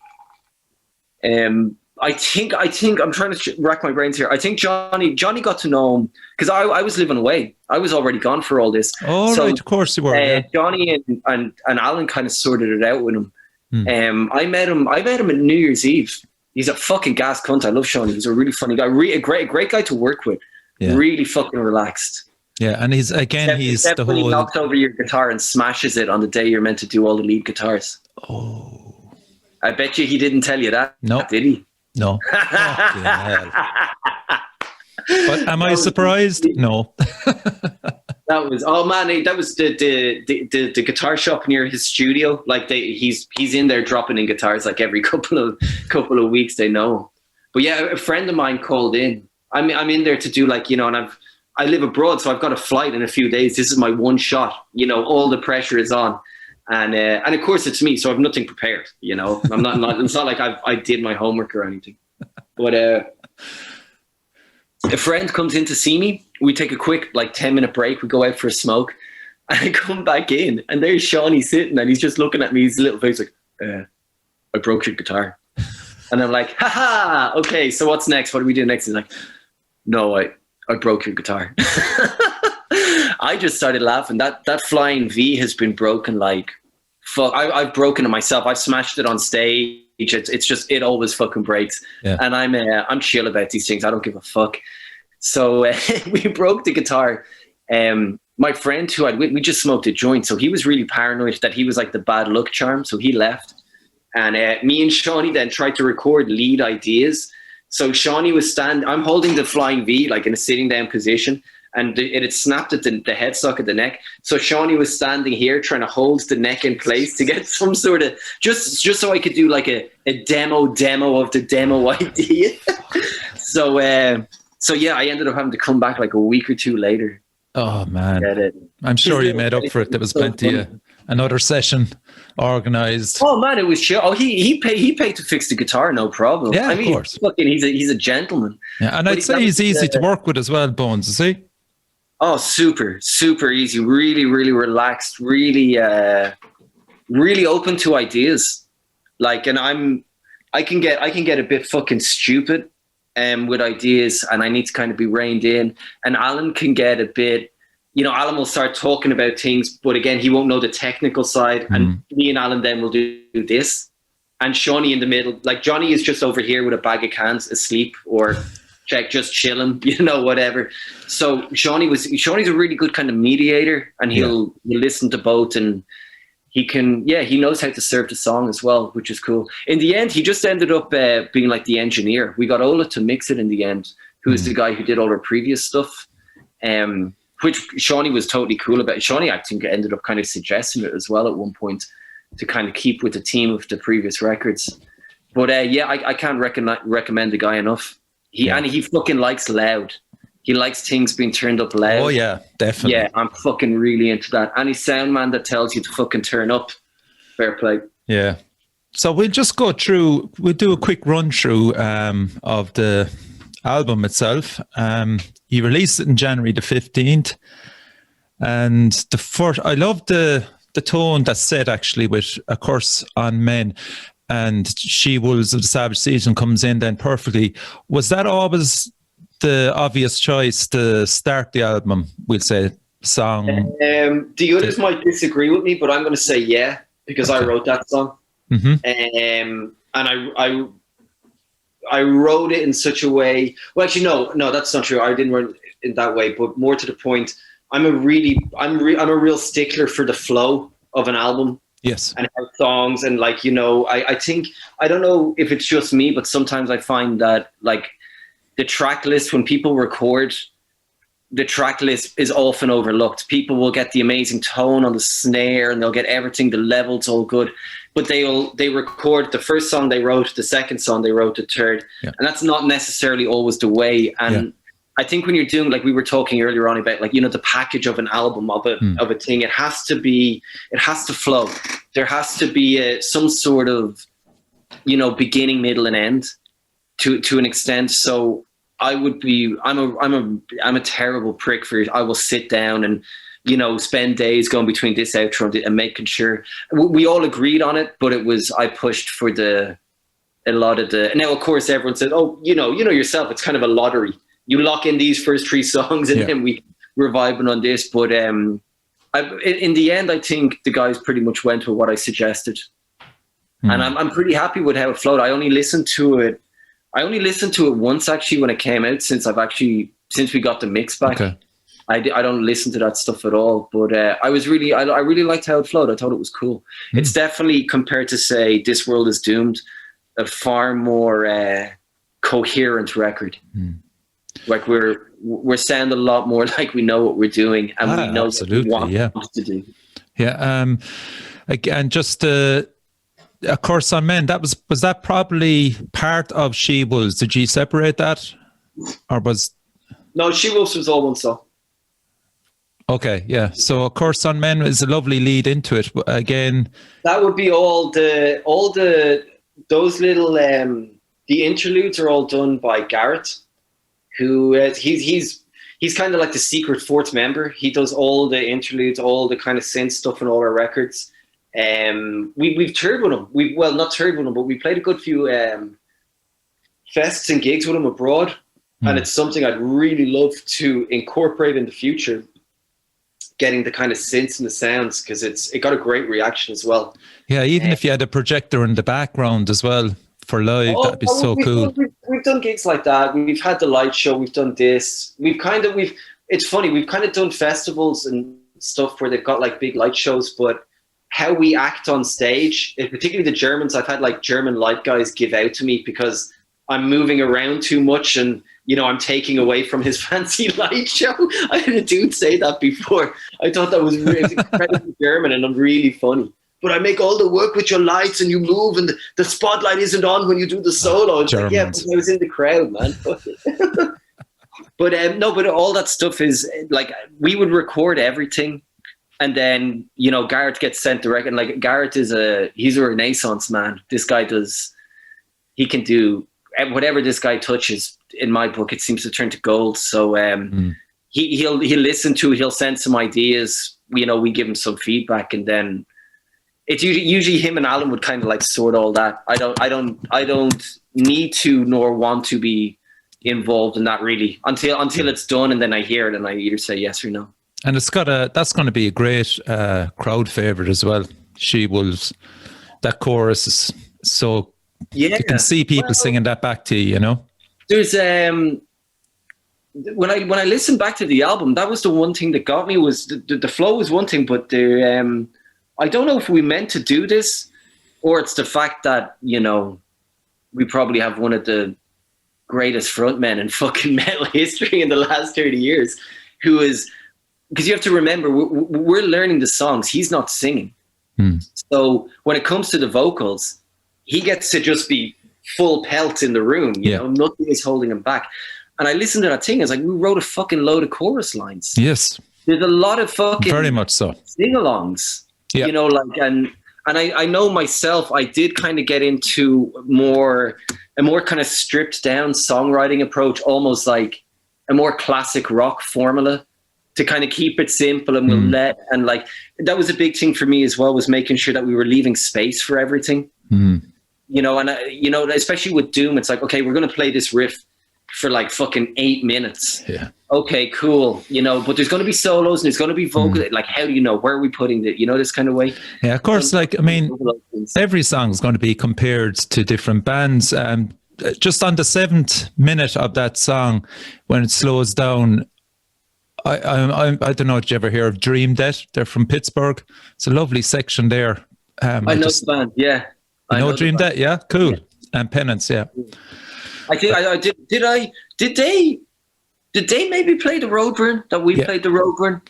think I'm trying to rack my brains here. I think Johnny got to know him because I was living away. I was already gone for all this. Oh, so, right, of course you were. Johnny and Alan kind of sorted it out with him. I met him at New Year's Eve. He's a fucking gas cunt. I love Shawnee. He's a really funny guy. A great guy to work with. Really fucking relaxed. Yeah, and he's the whole... knocks over your guitar and smashes it on the day you're meant to do all the lead guitars. Oh. I bet you he didn't tell you that, did he? No. Fucking hell. But am I surprised? No. That was the guitar shop near his studio. Like he's in there dropping in guitars like every couple of weeks. They know. But yeah, a friend of mine called in. I'm in there to do like, you know, and I live abroad, so I've got a flight in a few days. This is my one shot. You know, all the pressure is on, and of course it's me, so I've nothing prepared. You know, I'm not. It's not like I did my homework or anything. But a friend comes in to see me. We take a quick like 10-minute break. We go out for a smoke, and I come back in, and there's Shawnee sitting, and he's just looking at me. His little face like, I broke your guitar, and I'm like, haha. Okay, so what's next? What do we do next? He's like, no, I broke your guitar. I just started laughing. That flying V has been broken like fuck. I've broken it myself. I've smashed it on stage. It's just, it always fucking breaks. Yeah. And I'm chill about these things. I don't give a fuck. So we broke the guitar. My friend who we just smoked a joint, so he was really paranoid that he was like the bad luck charm. So he left, and me and Shawnee then tried to record lead ideas. So Shawnee was I'm holding the flying V like in a sitting down position, and it had snapped at the headstock of the neck. So Shawnee was standing here trying to hold the neck in place to get some sort of, just so I could do like a demo of the demo idea. So yeah, I ended up having to come back like a week or two later. Oh man, I'm sure you made up for it. There was plenty of another session organized. Oh man, it was chill. Oh, he paid to fix the guitar, no problem. Yeah, I mean, of course. He's a gentleman. Yeah, and I'd say he's easy to work with as well, Bones, is he? Oh, super easy. Really, really relaxed. Really, really open to ideas. Like, and I can get a bit fucking stupid with ideas, and I need to kind of be reined in. And Alan can get a bit, you know, Alan will start talking about things, but again, he won't know the technical side. And me and Alan then will do this. And Shawnee in the middle, like Johnny is just over here with a bag of cans asleep or just chilling, you know, whatever. So Shawnee's a really good kind of mediator, and he'll listen to both, and he knows how to serve the song as well, which is cool. In the end, he just ended up being like the engineer. We got Ola to mix it in the end, who is the guy who did all our previous stuff. Which Shawnee was totally cool about. Shawnee, I think, ended up kind of suggesting it as well at one point to kind of keep with the theme of the previous records. But I can't recommend the guy enough. And he fucking likes loud. He likes things being turned up loud. Oh yeah, definitely. Yeah, I'm fucking really into that. Any sound man that tells you to fucking turn up, fair play. Yeah. So we'll just go through. We'll do a quick run through of the album itself. He released it in January the 15th, and I love the tone that's set actually with A Curse on Men, and She Wolves of the Savage Season comes in then perfectly. Was that always the obvious choice to start the album? We'll say song. The others might disagree with me, but I'm going to say yeah, because I wrote that song. And I wrote it in such a way. Well, actually, no, that's not true. I didn't write it in that way, but more to the point, I'm a real stickler for the flow of an album. Yes. And how songs, and like, you know, I think, I don't know if it's just me, but sometimes I find that like the track list, when people record, the track list is often overlooked. People will get the amazing tone on the snare, and they'll get everything, the levels all good, but they record the first song they wrote, the second song they wrote, the third. Yeah. And that's not necessarily always the way. And I think when you're doing, like we were talking earlier on about, like, you know, the package of an album of a thing, it has to flow. There has to be some sort of, you know, beginning, middle, and end to an extent. So I'm a terrible prick for it. I will sit down and, you know, spend days going between this outro and making sure we all agreed on it, but I pushed for a lot of the, now of course everyone said, oh, you know yourself, it's kind of a lottery. You lock in these first 3 songs and then we're vibing on this. But in the end, I think the guys pretty much went with what I suggested. And I'm pretty happy with how it flowed. I only listened to it once actually when it came out, since I've actually since we got the mix back. Okay. I don't listen to that stuff at all, but I really liked how it flowed. I thought it was cool. It's definitely, compared to say This World Is Doomed, a far more coherent record. Like we're sound a lot more like we know what we're doing, and we know absolutely, what we want to do. Yeah. Again, just A Curse on Men, was that probably part of She Wolves? Did you separate that, or was? No, She Wolves was all one song. Okay, yeah. So A Curse on Men is a lovely lead into it. But again, that would be all the those little the interludes are all done by Garrett, who he's kind of like the secret fourth member. He does all the interludes, all the kind of synth stuff in all our records. We've toured with him. Not toured with him, but we played a good few fests and gigs with him abroad, and it's something I'd really love to incorporate in the future. Getting the kind of synths and the sounds, because it got a great reaction as well. Yeah, even if you had a projector in the background as well for live, that'd be so cool. We've done gigs like that. We've had the light show. We've done this. It's funny. We've kind of done festivals and stuff where they've got like big light shows, but how we act on stage, particularly the Germans, I've had like German light guys give out to me because I'm moving around too much and, you know, I'm taking away from his fancy light show. I had a dude say that before. I thought that was really incredibly German and really funny. But I make all the work with your lights and you move and the spotlight isn't on when you do the solo. It's like, yeah, but I was in the crowd, man. But all that stuff is like, we would record everything. And then, you know, Garrett gets sent the record. Like Garrett he's a Renaissance man. This guy he can do whatever this guy touches. In my book, it seems to turn to gold. So he'll listen to it. He'll send some ideas. You know, we give him some feedback, and then it's usually him and Alan would kind of like sort all that. I don't need to nor want to be involved in that really until it's done, and then I hear it and I either say yes or no. And that's going to be a great crowd favorite as well. She Wolves, that chorus is so you can see people singing that back to you. You know. There's when I listened back to the album, that was the one thing that got me was the flow was one thing, but I don't know if we meant to do this or it's the fact that, you know, we probably have one of the greatest frontmen in fucking metal history in the last 30 years, who is, because you have to remember, we're learning the songs. He's not singing. So when it comes to the vocals, he gets to just be full pelt in the room, you know, nothing is holding him back. And I listened to that thing, I was like, we wrote a fucking load of chorus lines. Yes. There's a lot of fucking very much so sing-alongs, you know, like, and I know myself, I did kind of get into a more kind of stripped down songwriting approach, almost like a more classic rock formula to kind of keep it simple and and like, that was a big thing for me as well, was making sure that we were leaving space for everything. You know, and you know, especially with Doom, it's like, okay, we're going to play this riff for like fucking 8 minutes. Yeah. Okay, cool. You know, but there's going to be solos and there's going to be vocals. Like, how do you know? Where are we putting it? You know, this kind of way. Yeah, of course. Like, I mean, every song is going to be compared to different bands. Just on the 7th minute of that song, when it slows down, I don't know if you ever hear of Dream Debt. They're from Pittsburgh. It's a lovely section there. I know the band. Yeah. I know Dream Debt. Yeah, cool. Yeah. And Penance. Yeah. I think did they maybe play the Roadburn that we played the Roadburn?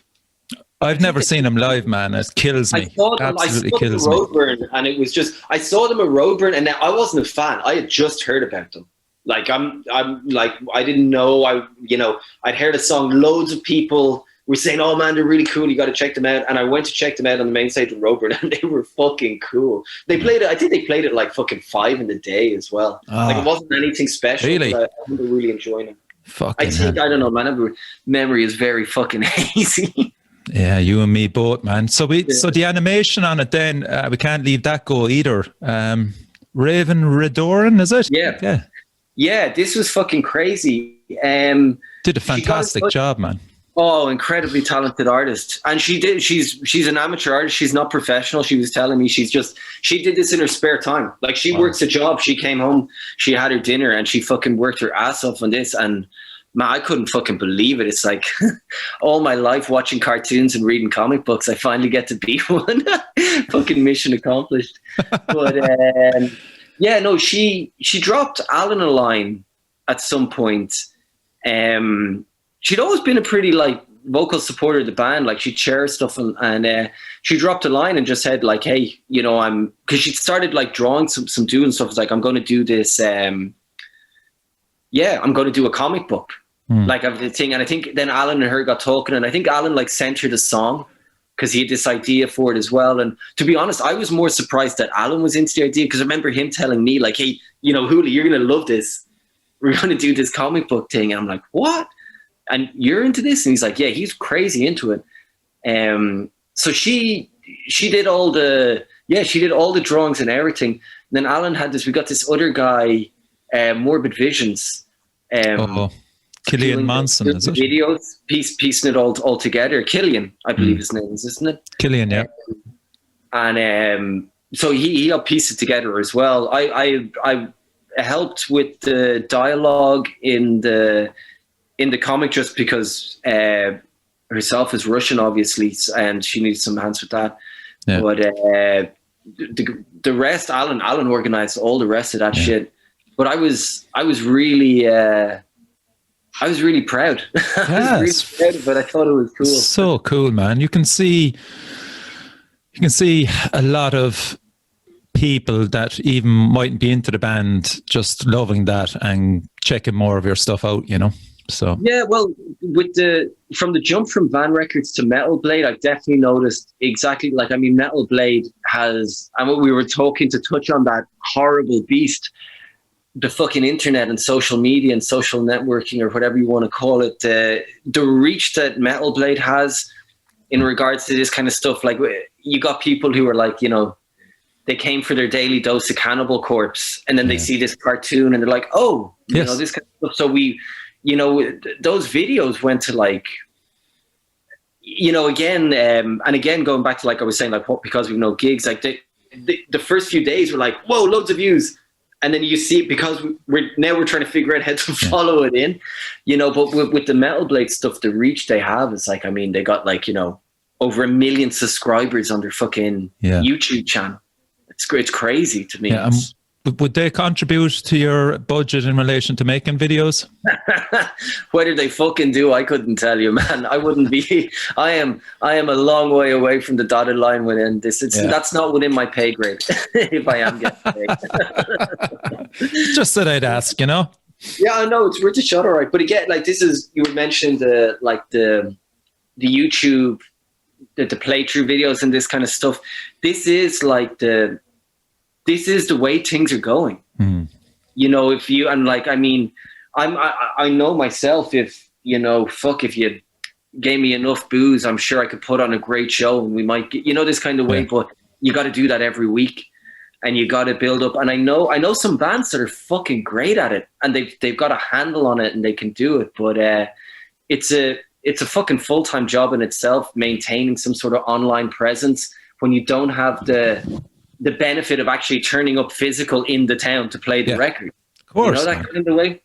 I've never seen them live, man. It kills me. Absolutely kills me. Roadburn, and it was just, I saw them at Roadburn, and I wasn't a fan. I had just heard about them. Like I'm like, I didn't know. I'd heard a song. Loads of people were saying, "Oh man, they're really cool. You got to check them out." And I went to check them out on the main stage of Roadburn, and they were fucking cool. They played it. I think they played it like fucking 5 in the day as well. Like it wasn't anything special. Really? But I remember really enjoying it. Fucking I don't know, man. Memory is very fucking hazy. Yeah, you and me both, man. So the animation on it, then we can't leave that go either. Raven Redoran, is it? Yeah. This was fucking crazy. Did a fantastic job, man. Oh, incredibly talented artist. And she did. She's an amateur artist. She's not professional. She was telling me she did this in her spare time. Like she works a job. She came home, she had her dinner, and she fucking worked her ass off on this. And man, I couldn't fucking believe it. It's like all my life watching cartoons and reading comic books, I finally get to be one. Fucking mission accomplished. But yeah, no, she dropped Alan a line at some point. She'd always been a pretty like vocal supporter of the band. Like she'd share stuff and she dropped a line and just said like, hey, you know, because she'd started like drawing some doing stuff. It's like, I'm going to do this. I'm going to do a comic book. Like of the thing. And I think then Alan and her got talking, and I think Alan like sent her the song because he had this idea for it as well. And to be honest, I was more surprised that Alan was into the idea, because I remember him telling me like, hey, you know, Hula, you're going to love this. We're going to do this comic book thing. And I'm like, what? And you're into this? And he's like, yeah, he's crazy into it. So she did all the drawings and everything. And then Alan had we got this other guy, Morbid Visions. Killian Manson, is it? Videos, piecing it all together. Killian, I believe his name is, isn't it? Killian, yeah. And so he helped piece it together as well. I helped with the dialogue in the comic just because herself is Russian, obviously, and she needs some hands with that. Yeah. But the rest, Alan organized all the rest of that shit. But I was really proud. I was really proud of it. I thought it was cool. So cool, man. You can see a lot of people that even mightn't be into the band just loving that and checking more of your stuff out, you know. So yeah, well, from the jump from Van Records to Metal Blade, I've definitely noticed exactly. Like, I mean, Metal Blade has, and what we were talking to touch on that horrible beast, the fucking internet and social media and social networking, or whatever you want to call it, the reach that Metal Blade has in regards to this kind of stuff. Like, you got people who are like, you know, they came for their daily dose of Cannibal Corpse, and then they see this cartoon and they're like, oh, you know, this kind of stuff. So we, you know, those videos went to like, you know, again, and again, going back to like I was saying, like, what, because we've no gigs, like the first few days were like, whoa, loads of views. And then you see it because we're trying to figure out how to follow it in, you know. But with the Metal Blade stuff, the reach they have is like, I mean, they got like, you know, over 1 million subscribers on their fucking YouTube channel. It's crazy to me. Yeah, would they contribute to your budget in relation to making videos? Whether they fucking do, I couldn't tell you, man. I wouldn't be. I am a long way away from the dotted line within this. That's not within my pay grade. If I am getting paid. Just that I'd ask, you know. Yeah, I know, it's worth a shot, all right. But again, like, this is, you mentioned like the YouTube, the playthrough videos and this kind of stuff. This is like this is the way things are going. You know, if you, and like, I mean, I know myself, if, you know, if you gave me enough booze, I'm sure I could put on a great show and we might get, you know, this kind of way, but you got to do that every week and you got to build up. And I know some bands that are fucking great at it and they've got a handle on it and they can do it. But it's a fucking full-time job in itself, maintaining some sort of online presence when you don't have the benefit of actually turning up physical in the town to play the record. Of course. You know, that kind of way.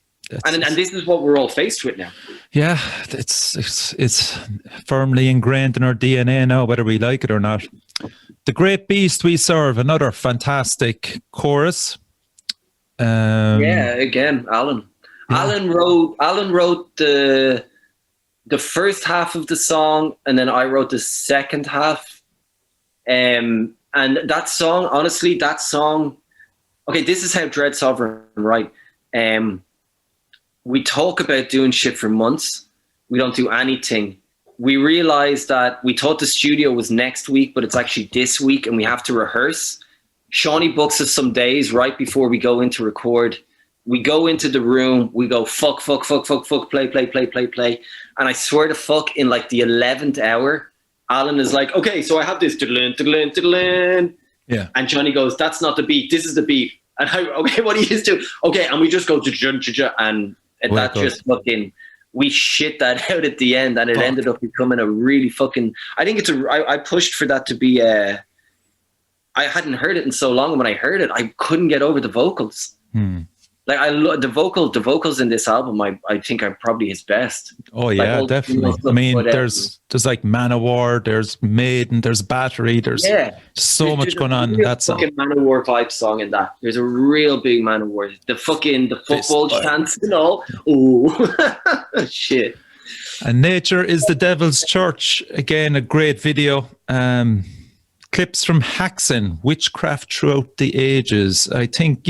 And this is what we're all faced with now. Yeah, it's firmly ingrained in our DNA now, whether we like it or not. The Great Beast We Serve, another fantastic chorus. Again, Alan. Yeah. Alan wrote the first half of the song, and then I wrote the second half. And that song, honestly, okay, this is how Dread Sovereign, right? We talk about doing shit for months. We don't do anything. We realized that we thought the studio was next week, but it's actually this week and we have to rehearse. Shawnee books us some days right before we go in to record. We go into the room, we go, fuck, play. And I swear to fuck, in like the 11th hour, Alan is like, okay, so I have this. Yeah. And Johnny goes, that's not the beat. This is the beat. And okay, what do you do? Okay, and we just go and that just fucking, we shit that out at the end, and it ended up becoming a really fucking, I think I pushed for that to be I hadn't heard it in so long, and when I heard it, I couldn't get over the vocals. Like I love the vocals in this album. I think are probably his best. Oh Like, yeah, all the definitely. stuff, I mean, but, there's like Manowar, there's Maiden, there's Battery, there's so much going on in that song. Fucking Manowar vibe song in that. There's a real big Manowar. The football chants and all. Oh shit. And Nature is the Devil's Church. Again, a great video. Clips from Haxan, Witchcraft Throughout the Ages. I think,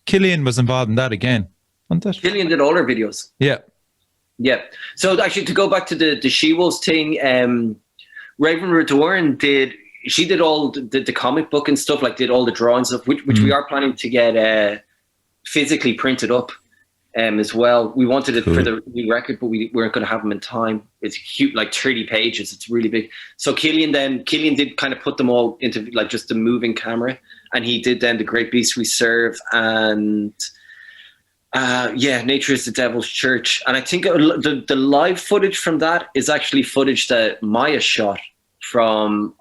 Killian was involved in that again, wasn't it? Killian did all her videos. Yeah. Yeah. So actually, to go back to the She-Wolves thing, Raven Redorn did all the comic book and stuff, like did all the drawings of which we are planning to get physically printed up as well. We wanted it for the new record, but we weren't going to have them in time. It's huge, like 30 pages. It's really big. So Killian did kind of put them all into like just the moving camera, and he did then The Great Beast We Serve and Nature is the Devil's Church. And I think the live footage from that is actually footage that Maya shot from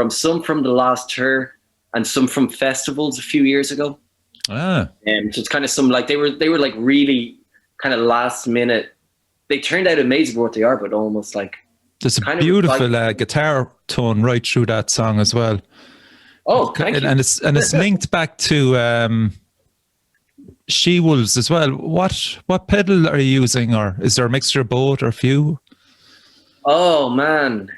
some from the last tour and some from festivals a few years ago. So it's kind of some like they were like really kind of last minute. They turned out amazing for what they are, but almost like there's a beautiful guitar tone right through that song as well. Oh, thank you. And it's linked back to She-Wolves as well. What pedal are you using, or is there a mixture of both or a few? Oh man,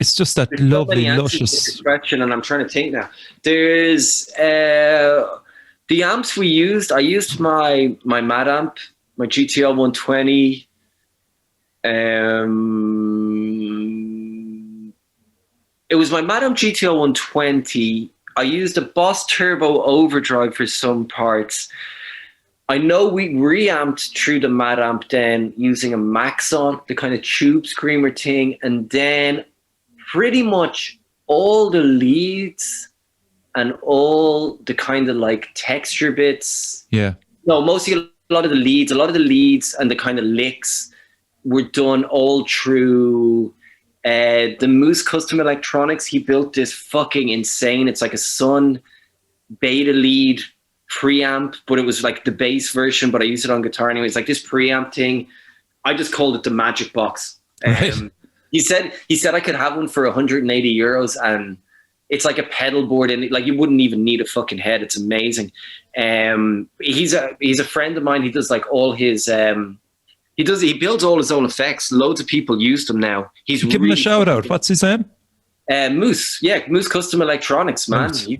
it's just that lovely, luscious question, and I'm trying to think now. There's the amps we used. I used my Mad Amp, my GTL 120. It was my Mad Amp GTL 120. I used a Boss Turbo Overdrive for some parts. I know we reamped through the Mad Amp then using a Maxon, the kind of tube screamer thing, and then pretty much all the leads and all the kind of like texture bits. Yeah. No, mostly a lot of the leads and the kind of licks were done all through the Moose Custom Electronics. He built this fucking insane, it's like a Sun beta lead preamp, but it was like the bass version, but I used it on guitar anyway. It's like this preamp thing. I just called it the Magic Box. Right. He said I could have one for 180 euros, and it's like a pedal board, and like you wouldn't even need a fucking head. It's amazing. He's a friend of mine. He does like all his he builds all his own effects. Loads of people use them now. He's give him a shout out. What's his name? Moose. Yeah, Moose Custom Electronics, man. He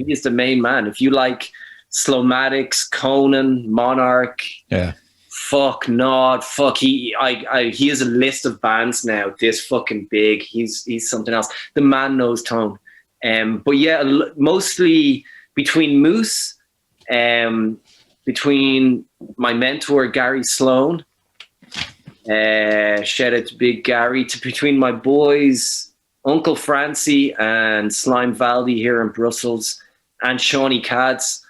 is the main man. If you like Slowmatics, Conan, Monarch. Yeah. Fuck Nod, fuck he has a list of bands now this fucking big. He's something else. The man knows tone. But yeah, mostly between Moose, between my mentor Gary Sloan, shout out to Big Gary, to between my boys Uncle Francie and Slime Valdi here in Brussels and Shawnee Cads.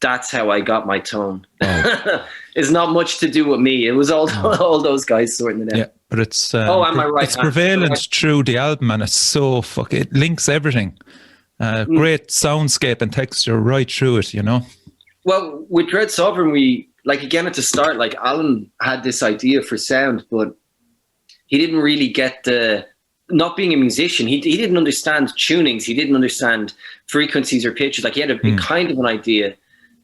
That's how I got my tone. Oh. It's not much to do with me. It was all those guys sorting it out. Yeah, but it's am I right? It's prevalent through the album, and it's so it links everything. Great soundscape and texture right through it, you know. Well, with Dread Sovereign, we again at the start, like Alan had this idea for sound, but he didn't really get not being a musician, he didn't understand tunings, he didn't understand frequencies or pitches. Like he had a kind of an idea.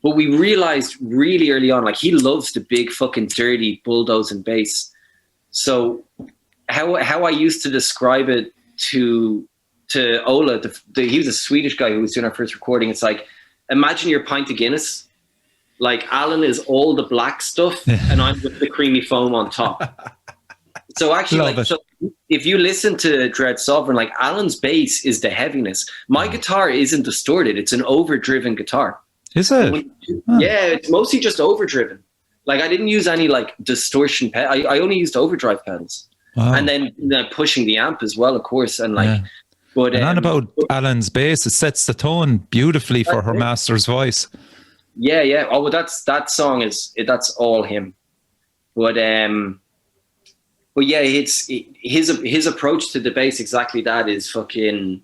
But we realized really early on, like he loves the big fucking dirty bulldozing bass. So how I used to describe it to Ola, he was a Swedish guy who was doing our first recording. It's like, imagine your pint of Guinness. Like Alan is all the black stuff and I'm with the creamy foam on top. So actually, so if you listen to Dread Sovereign, like Alan's bass is the heaviness. My guitar isn't distorted. It's an overdriven guitar. Is it? Yeah, it's mostly just overdriven. Like I didn't use any like distortion. I only used overdrive pedals, and then pushing the amp as well, of course. And like, but and about Alan's bass, it sets the tone beautifully for her master's voice. Yeah, yeah. Oh, well, that song that's all him. But yeah, it's his approach to the bass. Exactly that is fucking.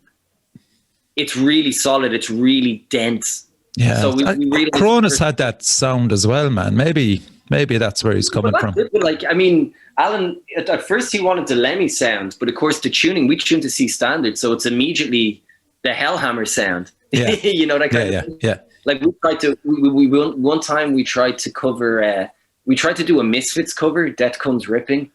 it's really solid. It's really dense. Yeah. So we really Cronus had that sound as well, man. Maybe that's where he's coming from. But like, I mean, Alan, at first he wanted the Lemmy sound, but of course the tuning, we tuned to C standard, so it's immediately the Hellhammer sound. Yeah. You know, that kind of thing. Yeah. Like we tried to, one time we tried to cover, we tried to do a Misfits cover, Death Comes Ripping.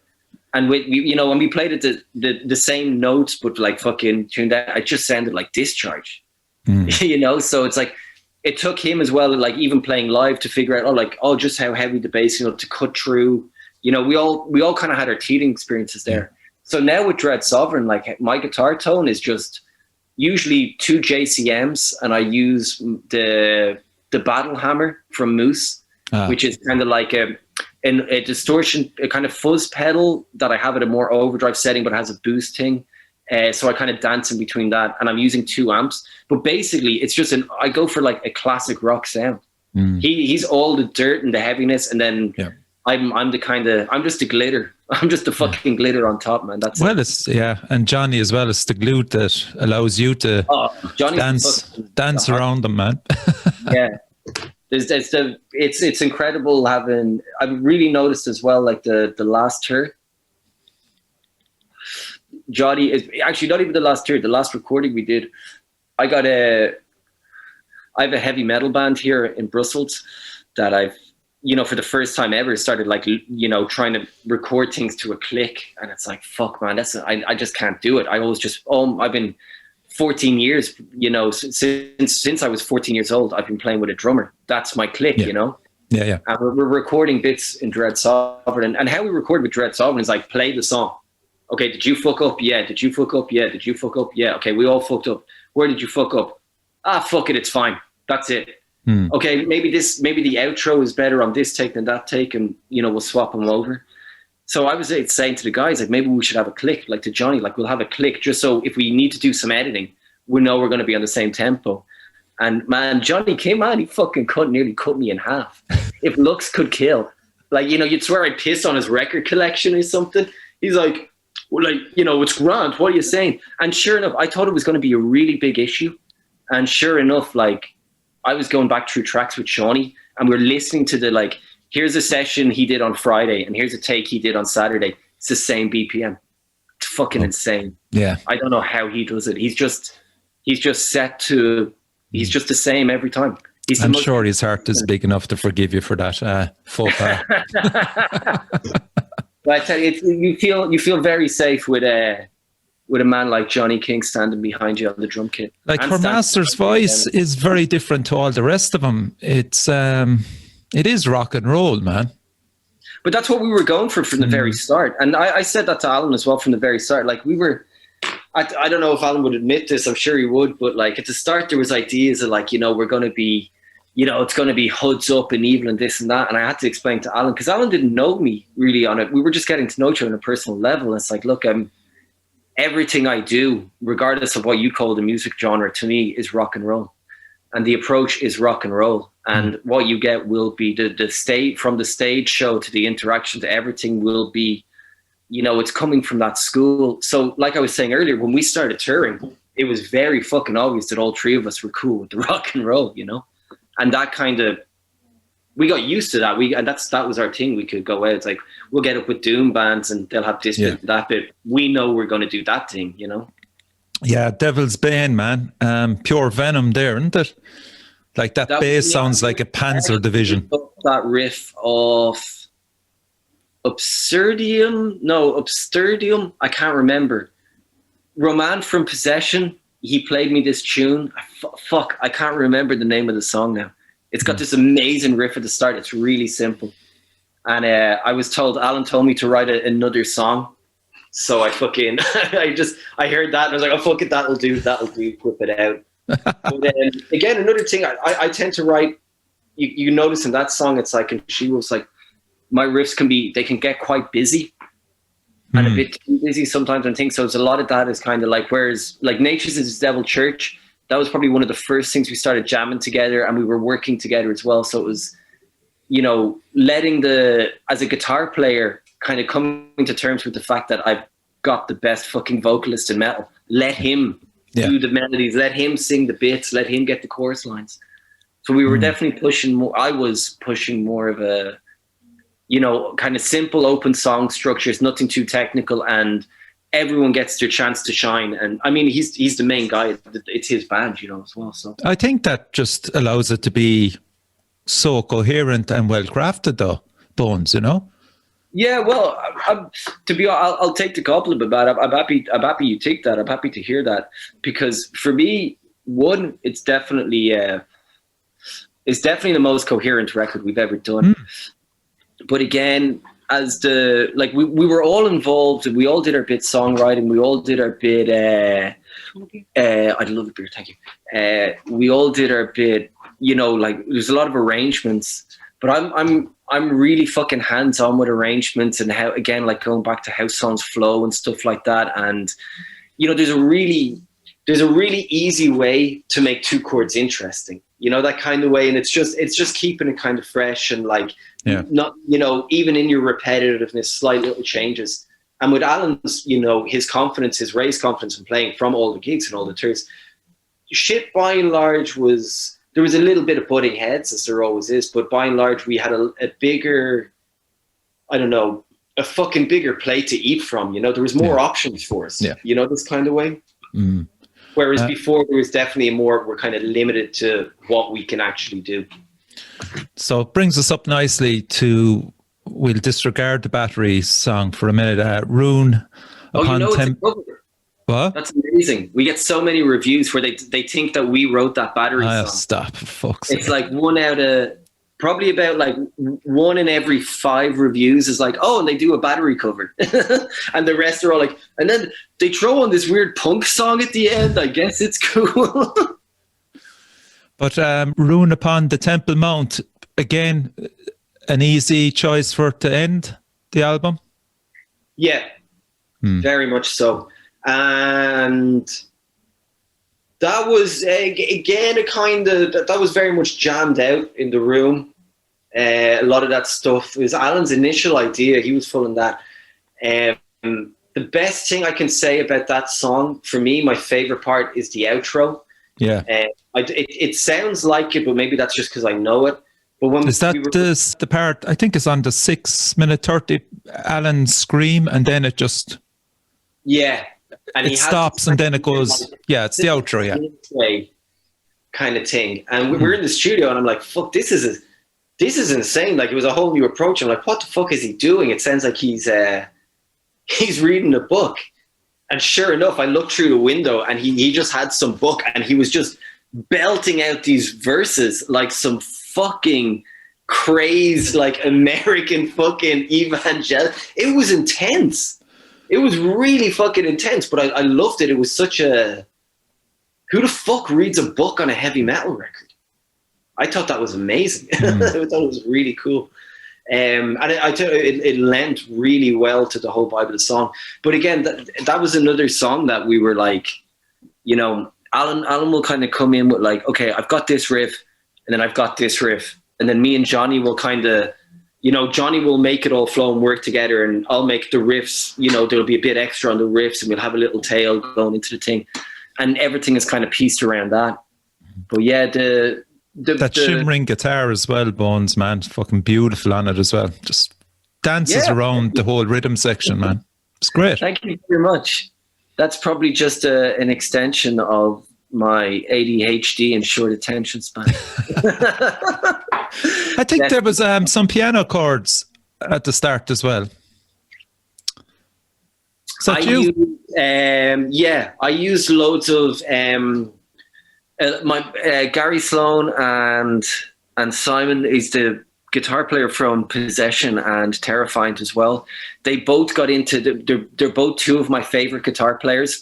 And we you know, when we played it the same notes, but like fucking tuned out, it just sounded like Discharge. You know, so it's like, it took him as well, like even playing live, to figure out, just how heavy the bass, you know, to cut through. You know, we all kind of had our teething experiences there. So now with Dread Sovereign, like my guitar tone is just usually 2 JCMs, and I use the Battle Hammer from Moose, which is kind of like a distortion, a kind of fuzz pedal that I have at a more overdrive setting, but it has a boost thing. So I kind of dance in between that, and I'm using 2 amps. But basically, it's just I go for like a classic rock sound. He's all the dirt and the heaviness, and then I'm just the glitter. I'm just the fucking glitter on top, man. That's it's and Johnny as well. It's the glue that allows you to dance around them, man. Yeah. It's incredible having. I've really noticed as well, like the last tour. Johnny is actually not even the last tour. The last recording we did, I have a heavy metal band here in Brussels that I've, you know, for the first time ever started, like, you know, trying to record things to a click, and it's like, fuck, man, I just can't do it. I always just I've been 14 years, you know, since I was 14 years old, I've been playing with a drummer. That's my click, you know. Yeah. And we're recording bits in Dread Sovereign, and how we record with Dread Sovereign is like, play the song. Okay, did you fuck up? Yeah. Did you fuck up? Yeah. Did you fuck up? Yeah. Okay, we all fucked up. Where did you fuck up? Fuck it, it's fine. That's it. Okay, maybe the outro is better on this take than that take, and, you know, we'll swap them over. So I was saying to the guys, like, maybe we should have a click, like to Johnny, like we'll have a click just so if we need to do some editing, we know we're going to be on the same tempo. And man, Johnny came on, he fucking nearly cut me in half. If looks could kill. Like, you know, you'd swear I pissed on his record collection or something. He's like, well, like, you know, it's grand. What are you saying? And sure enough, I thought it was going to be a really big issue. And sure enough, like, I was going back through tracks with Shawnee, and we're listening to like, here's a session he did on Friday, and here's a take he did on Saturday. It's the same BPM. It's fucking insane. Yeah. I don't know how he does it. He's just the same every time. I'm sure his heart is big enough to forgive you for that faux pas. But I tell you, you feel very safe with a man like Johnny King standing behind you on the drum kit. Like, her master's voice is very different to all the rest of them. It is rock and roll, man. But that's what we were going for from the very start. And I said that to Alan as well from the very start. Like, we were, I don't know if Alan would admit this, I'm sure he would, but like at the start there was ideas of like, you know, we're going to be, you know, it's going to be hoods up and evil and this and that. And I had to explain to Alan, because Alan didn't know me really on it. We were just getting to know each other on a personal level. And it's like, look, everything I do, regardless of what you call the music genre, to me is rock and roll. And the approach is rock and roll. And what you get will be the stage, from the stage show to the interaction to everything will be, you know, it's coming from that school. So like I was saying earlier, when we started touring, it was very fucking obvious that all 3 of us were cool with the rock and roll, you know? And that kind of, we got used to that. That was our thing. We could go out. It's like, we'll get up with doom bands and they'll have this bit and that bit. We know we're going to do that thing, you know? Yeah, Devil's Bane, man. Pure Venom there, isn't it? Like that bass sounds like a Panzer division. That riff of Absurdium. I can't remember. Roman from Possession. He played me this tune. I can't remember the name of the song now. It's got this amazing riff at the start. It's really simple. And Alan told me to write another song. So I fucking, I heard that and I was like, oh, fuck it, that'll do, whip it out. But then, again, another thing, I tend to write, you notice in that song, it's like, and she was like, my riffs they can get quite busy and a bit too busy sometimes and things. So it's a lot of that is kind of like, whereas like Nature's is Devil Church, that was probably one of the first things we started jamming together and we were working together as well. So it was, you know, as a guitar player, kind of coming to terms with the fact that I've got the best fucking vocalist in metal. Let him do the melodies, let him sing the bits, let him get the chorus lines. So we were definitely pushing more. I was pushing more of a, you know, kind of simple open song structures, nothing too technical, and everyone gets their chance to shine. And I mean, he's the main guy. It's his band, you know, as well. So I think that just allows it to be so coherent and well crafted, though, Bones, you know? Yeah, well, I'll take the compliment, man. I'm happy you take that. I'm happy to hear that, because for me, one, it's definitely the most coherent record we've ever done. But again, as we were all involved, and we all did our bit songwriting, we all did our bit. I'd love a beer, thank you. We all did our bit. You know, like there's a lot of arrangements, but I'm really fucking hands-on with arrangements and how, again, like going back to how songs flow and stuff like that. And you know, there's a really easy way to make two chords interesting. You know, that kind of way, and it's just keeping it kind of fresh and like not, you know, even in your repetitiveness, slight little changes. And with Alan's, you know, his confidence, his raised confidence in playing from all the gigs and all the tours, shit by and large there was a little bit of butting heads, as there always is, but by and large we had a bigger, I don't know, a fucking bigger plate to eat from. You know, there was more options for us. You know, this kind of way. Whereas before there was definitely we're kind of limited to what we can actually do. So it brings us up nicely to, we'll disregard the Battery song for a minute. Roon. You know, it's a cover. What? That's amazing. We get so many reviews where they think that we wrote that Battery song. Stop, for fuck's sake. It's like probably about like 1 in every 5 reviews is like, oh, and they do a Battery cover. And the rest are all like, and then they throw on this weird punk song at the end. I guess it's cool. But Roon Upon the Temple Mount, again, an easy choice for it to end the album? Yeah, very much so. And that was, again, that was very much jammed out in the room. A lot of that stuff was Alan's initial idea. He was full in that. The best thing I can say about that song, for me, my favorite part is the outro. Yeah. It sounds like it, but maybe that's just because I know it. But when is that the part, I think it's on the 6 minute 30, Alan scream, and then it just... Yeah. And it stops and then it goes, it's the outro, kind of thing. And we're in the studio and I'm like, fuck, this is insane. Like, it was a whole new approach. I'm like, what the fuck is he doing? It sounds like he's reading a book. And sure enough, I looked through the window and he just had some book and he was just belting out these verses like some fucking crazed, like American fucking evangelical. It was intense. It was really fucking intense, but I loved it. It was such a... Who the fuck reads a book on a heavy metal record? I thought that was amazing. I thought it was really cool. And it lent really well to the whole vibe of the song. But again, that was another song that we were like, you know, Alan will kind of come in with like, okay, I've got this riff, and then I've got this riff. And then me and Johnny will kind of... You know, Johnny will make it all flow and work together, and I'll make the riffs, you know, there'll be a bit extra on the riffs and we'll have a little tail going into the thing. And everything is kind of pieced around that. But yeah, that shimmering guitar as well, Bones, man, fucking beautiful on it as well. Just dances around the whole rhythm section, man. It's great. Thank you very much. That's probably just an extension of my ADHD and short attention span. I think there was some piano chords at the start as well. Is that you? I used loads of Gary Sloan and Simon is the guitar player from Possession and Terrifiant as well. They both got into they're both two of my favorite guitar players.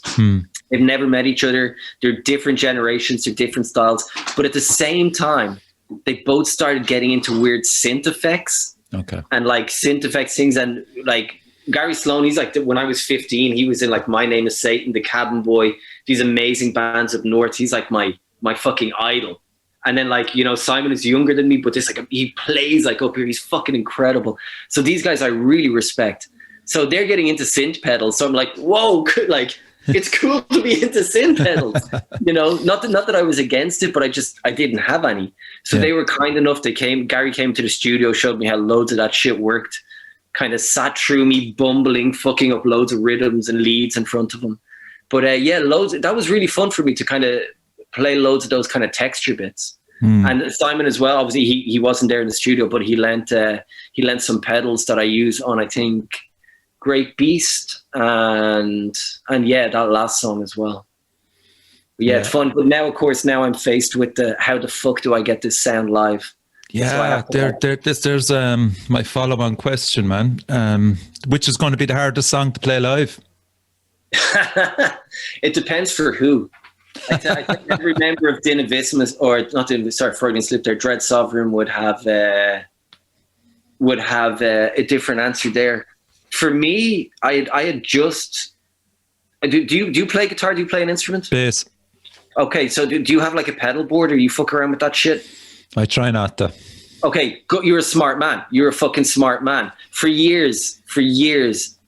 They've never met each other. They're different generations, they're different styles, but at the same time they both started getting into weird synth effects. Okay. And like synth effects things, and like Gary Sloan, he's like, when I was 15, he was in like My Name is Satan, The Cabin Boy, these amazing bands up north. He's like my fucking idol. And then like, you know, Simon is younger than me, but this like he plays like up here. He's fucking incredible. So these guys I really respect. So they're getting into synth pedals. So I'm like, whoa, like It's cool to be into synth pedals, not that I was against it, but I didn't have any. So they were kind enough. Gary came to the studio, showed me how loads of that shit worked, kind of sat through me bumbling, fucking up loads of rhythms and leads in front of him. But loads. That was really fun for me to kind of play loads of those kind of texture bits. And Simon as well. Obviously, he wasn't there in the studio, but he lent some pedals that I use on, I think, Great Beast and that last song as well. But it's fun. But now, of course, I'm faced with how the fuck do I get this sound live? Yeah, there's my follow-on question, man. Which is going to be the hardest song to play live? It depends for who. I think every member of Dynamismus, or not Dynamismus, sorry, Freudian slip there, Dread Sovereign would have a different answer there. For me, I had just. Do you play guitar? Do you play an instrument? Bass. Okay, so do you have like a pedal board, or you fuck around with that shit? I try not to. Okay, you're a smart man. You're a fucking smart man. For years,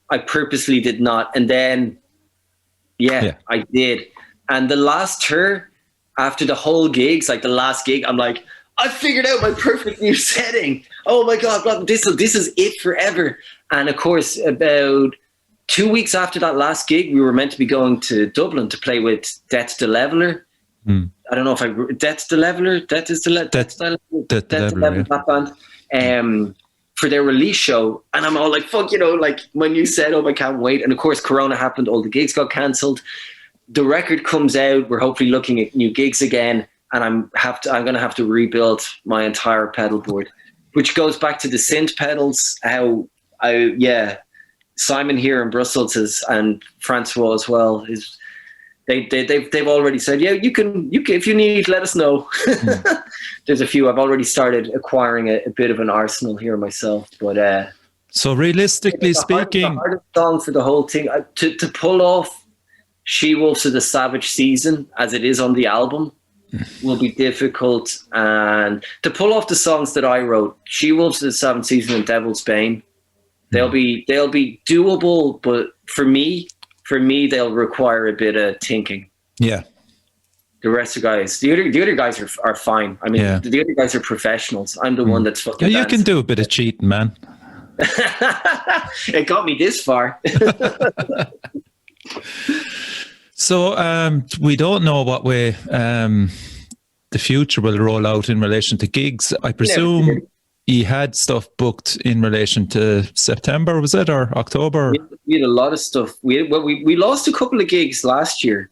I purposely did not, and then, I did. And the last tour, after the whole gigs, like the last gig, I'm like, I figured out my perfect new setting. Oh my God, this is it forever. And of course, about 2 weeks after that last gig, we were meant to be going to Dublin to play with Death the Leveler. I don't know if Death the Leveler, that band, for their release show. And I'm all like, fuck, like my new setup, I can't wait. And of course, Corona happened, all the gigs got cancelled. The record comes out, we're hopefully looking at new gigs again, and I'm going to have to rebuild my entire pedal board, which goes back to the synth pedals. Simon here in Brussels and Francois as well they've already said, you can if you need, let us know. There's a few. I've already started acquiring a bit of an arsenal here myself, but so realistically speaking, the hardest song for the whole thing to pull off She-Wolves of the Savage Season, as it is on the album, will be difficult. And to pull off the songs that I wrote, She-Wolves of the Savage Season and Devil's Bane, they'll be doable, but for me, they'll require a bit of thinking. Yeah. The rest of the guys, the other guys are fine. I mean, the other guys are professionals. I'm the one that's fucking. Yeah, you can do a bit of cheating, man. It got me this far. So we don't know what way the future will roll out in relation to gigs. I presume you had stuff booked in relation to September, was it, or October? We had a lot of stuff. We lost a couple of gigs last year.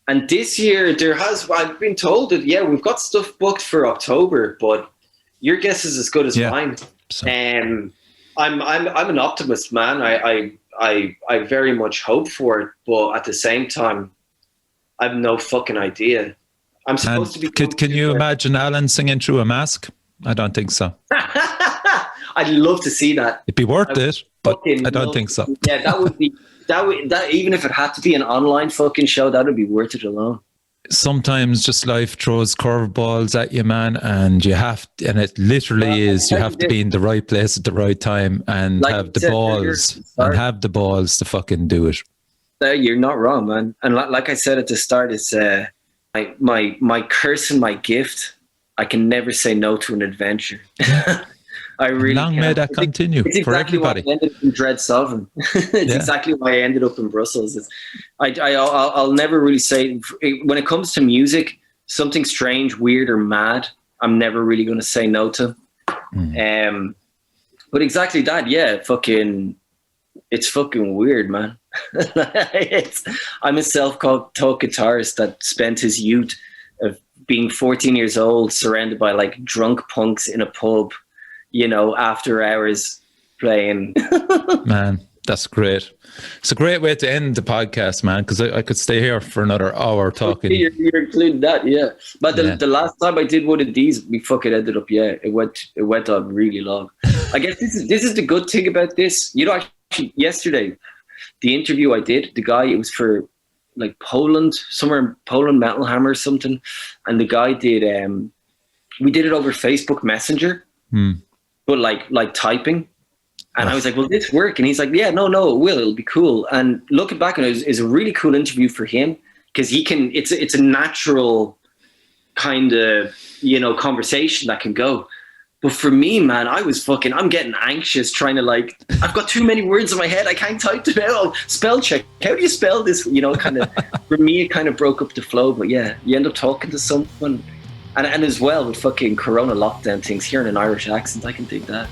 And this year I've been told that, we've got stuff booked for October, but your guess is as good as mine. So. I'm an optimist, man. I very much hope for it, but at the same time, I have no fucking idea. I'm supposed to be. Can you imagine Alan singing through a mask? I don't think so. I'd love to see that. It'd be worth it, but I don't think so. Yeah, that would be that. Even if it had to be an online fucking show, that would be worth it alone. Sometimes just life throws curveballs at you, man, and it literally is. You have to be in the right place at the right time and have the balls to fucking do it. You're not wrong, man. And like I said at the start, it's my curse and my gift. I can never say no to an adventure. I really long may that continue for everybody. Why I ended up in Dread Sovereign. It's exactly why I ended up in Brussels. I'll never really say, when it comes to music, something strange, weird, or mad, I'm never really going to say no to. But exactly that, it's fucking weird, man. I'm a self-taught guitarist that spent his youth of being 14 years old surrounded by like drunk punks in a pub, after hours playing. Man, that's great. It's a great way to end the podcast, man, because I could stay here for another hour talking. You're including that, yeah. But the last time I did one of these, we fucking ended up, it went on really long. I guess this is the good thing about this. Actually, yesterday, the interview I did, the guy, it was for like Poland, somewhere in Poland, Metal Hammer or something, and the guy did, we did it over Facebook Messenger, but like typing. And I was like, will this work? And he's like, yeah, no, it will. It'll be cool. And looking back on it, is a really cool interview for him because it's a natural kind of, conversation that can go. But for me, man, I'm getting anxious trying to I've got too many words in my head. I can't type them out. Spell check. How do you spell this? Kind of, for me, it kind of broke up the flow. But yeah, you end up talking to someone. And as well with fucking Corona lockdown things, hearing an Irish accent, I can dig that.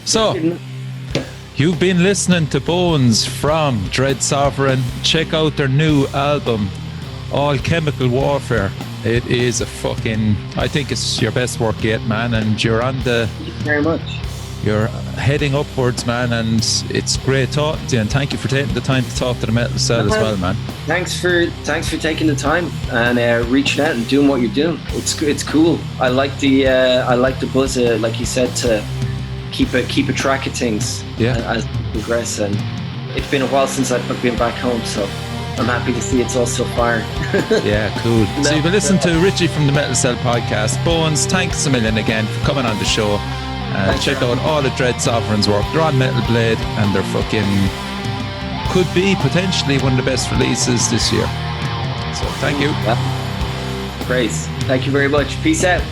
So, you've been listening to Bones from Dread Sovereign. Check out their new album, Alchemical Warfare. It is I think it's your best work yet, man. And you're on the... Thank you very much. You're heading upwards, man, and it's great talking to you. And thank you for taking the time to talk to the Metal Cell as well, man. Thanks for taking the time and reaching out and doing what you're doing. It's cool. I like the buzz, like you said, to keep a track of things as we progress. And it's been a while since I've been back home, so I'm happy to see it's all so far. Yeah, cool. So you've been listening to Richie from the Metal Cell podcast. Bones, thanks a million again for coming on the show. Check out all of Dread Sovereign's work. They're on Metal Blade and they're could be potentially one of the best releases this year. So thank you. Praise. Thank you very much. Peace out.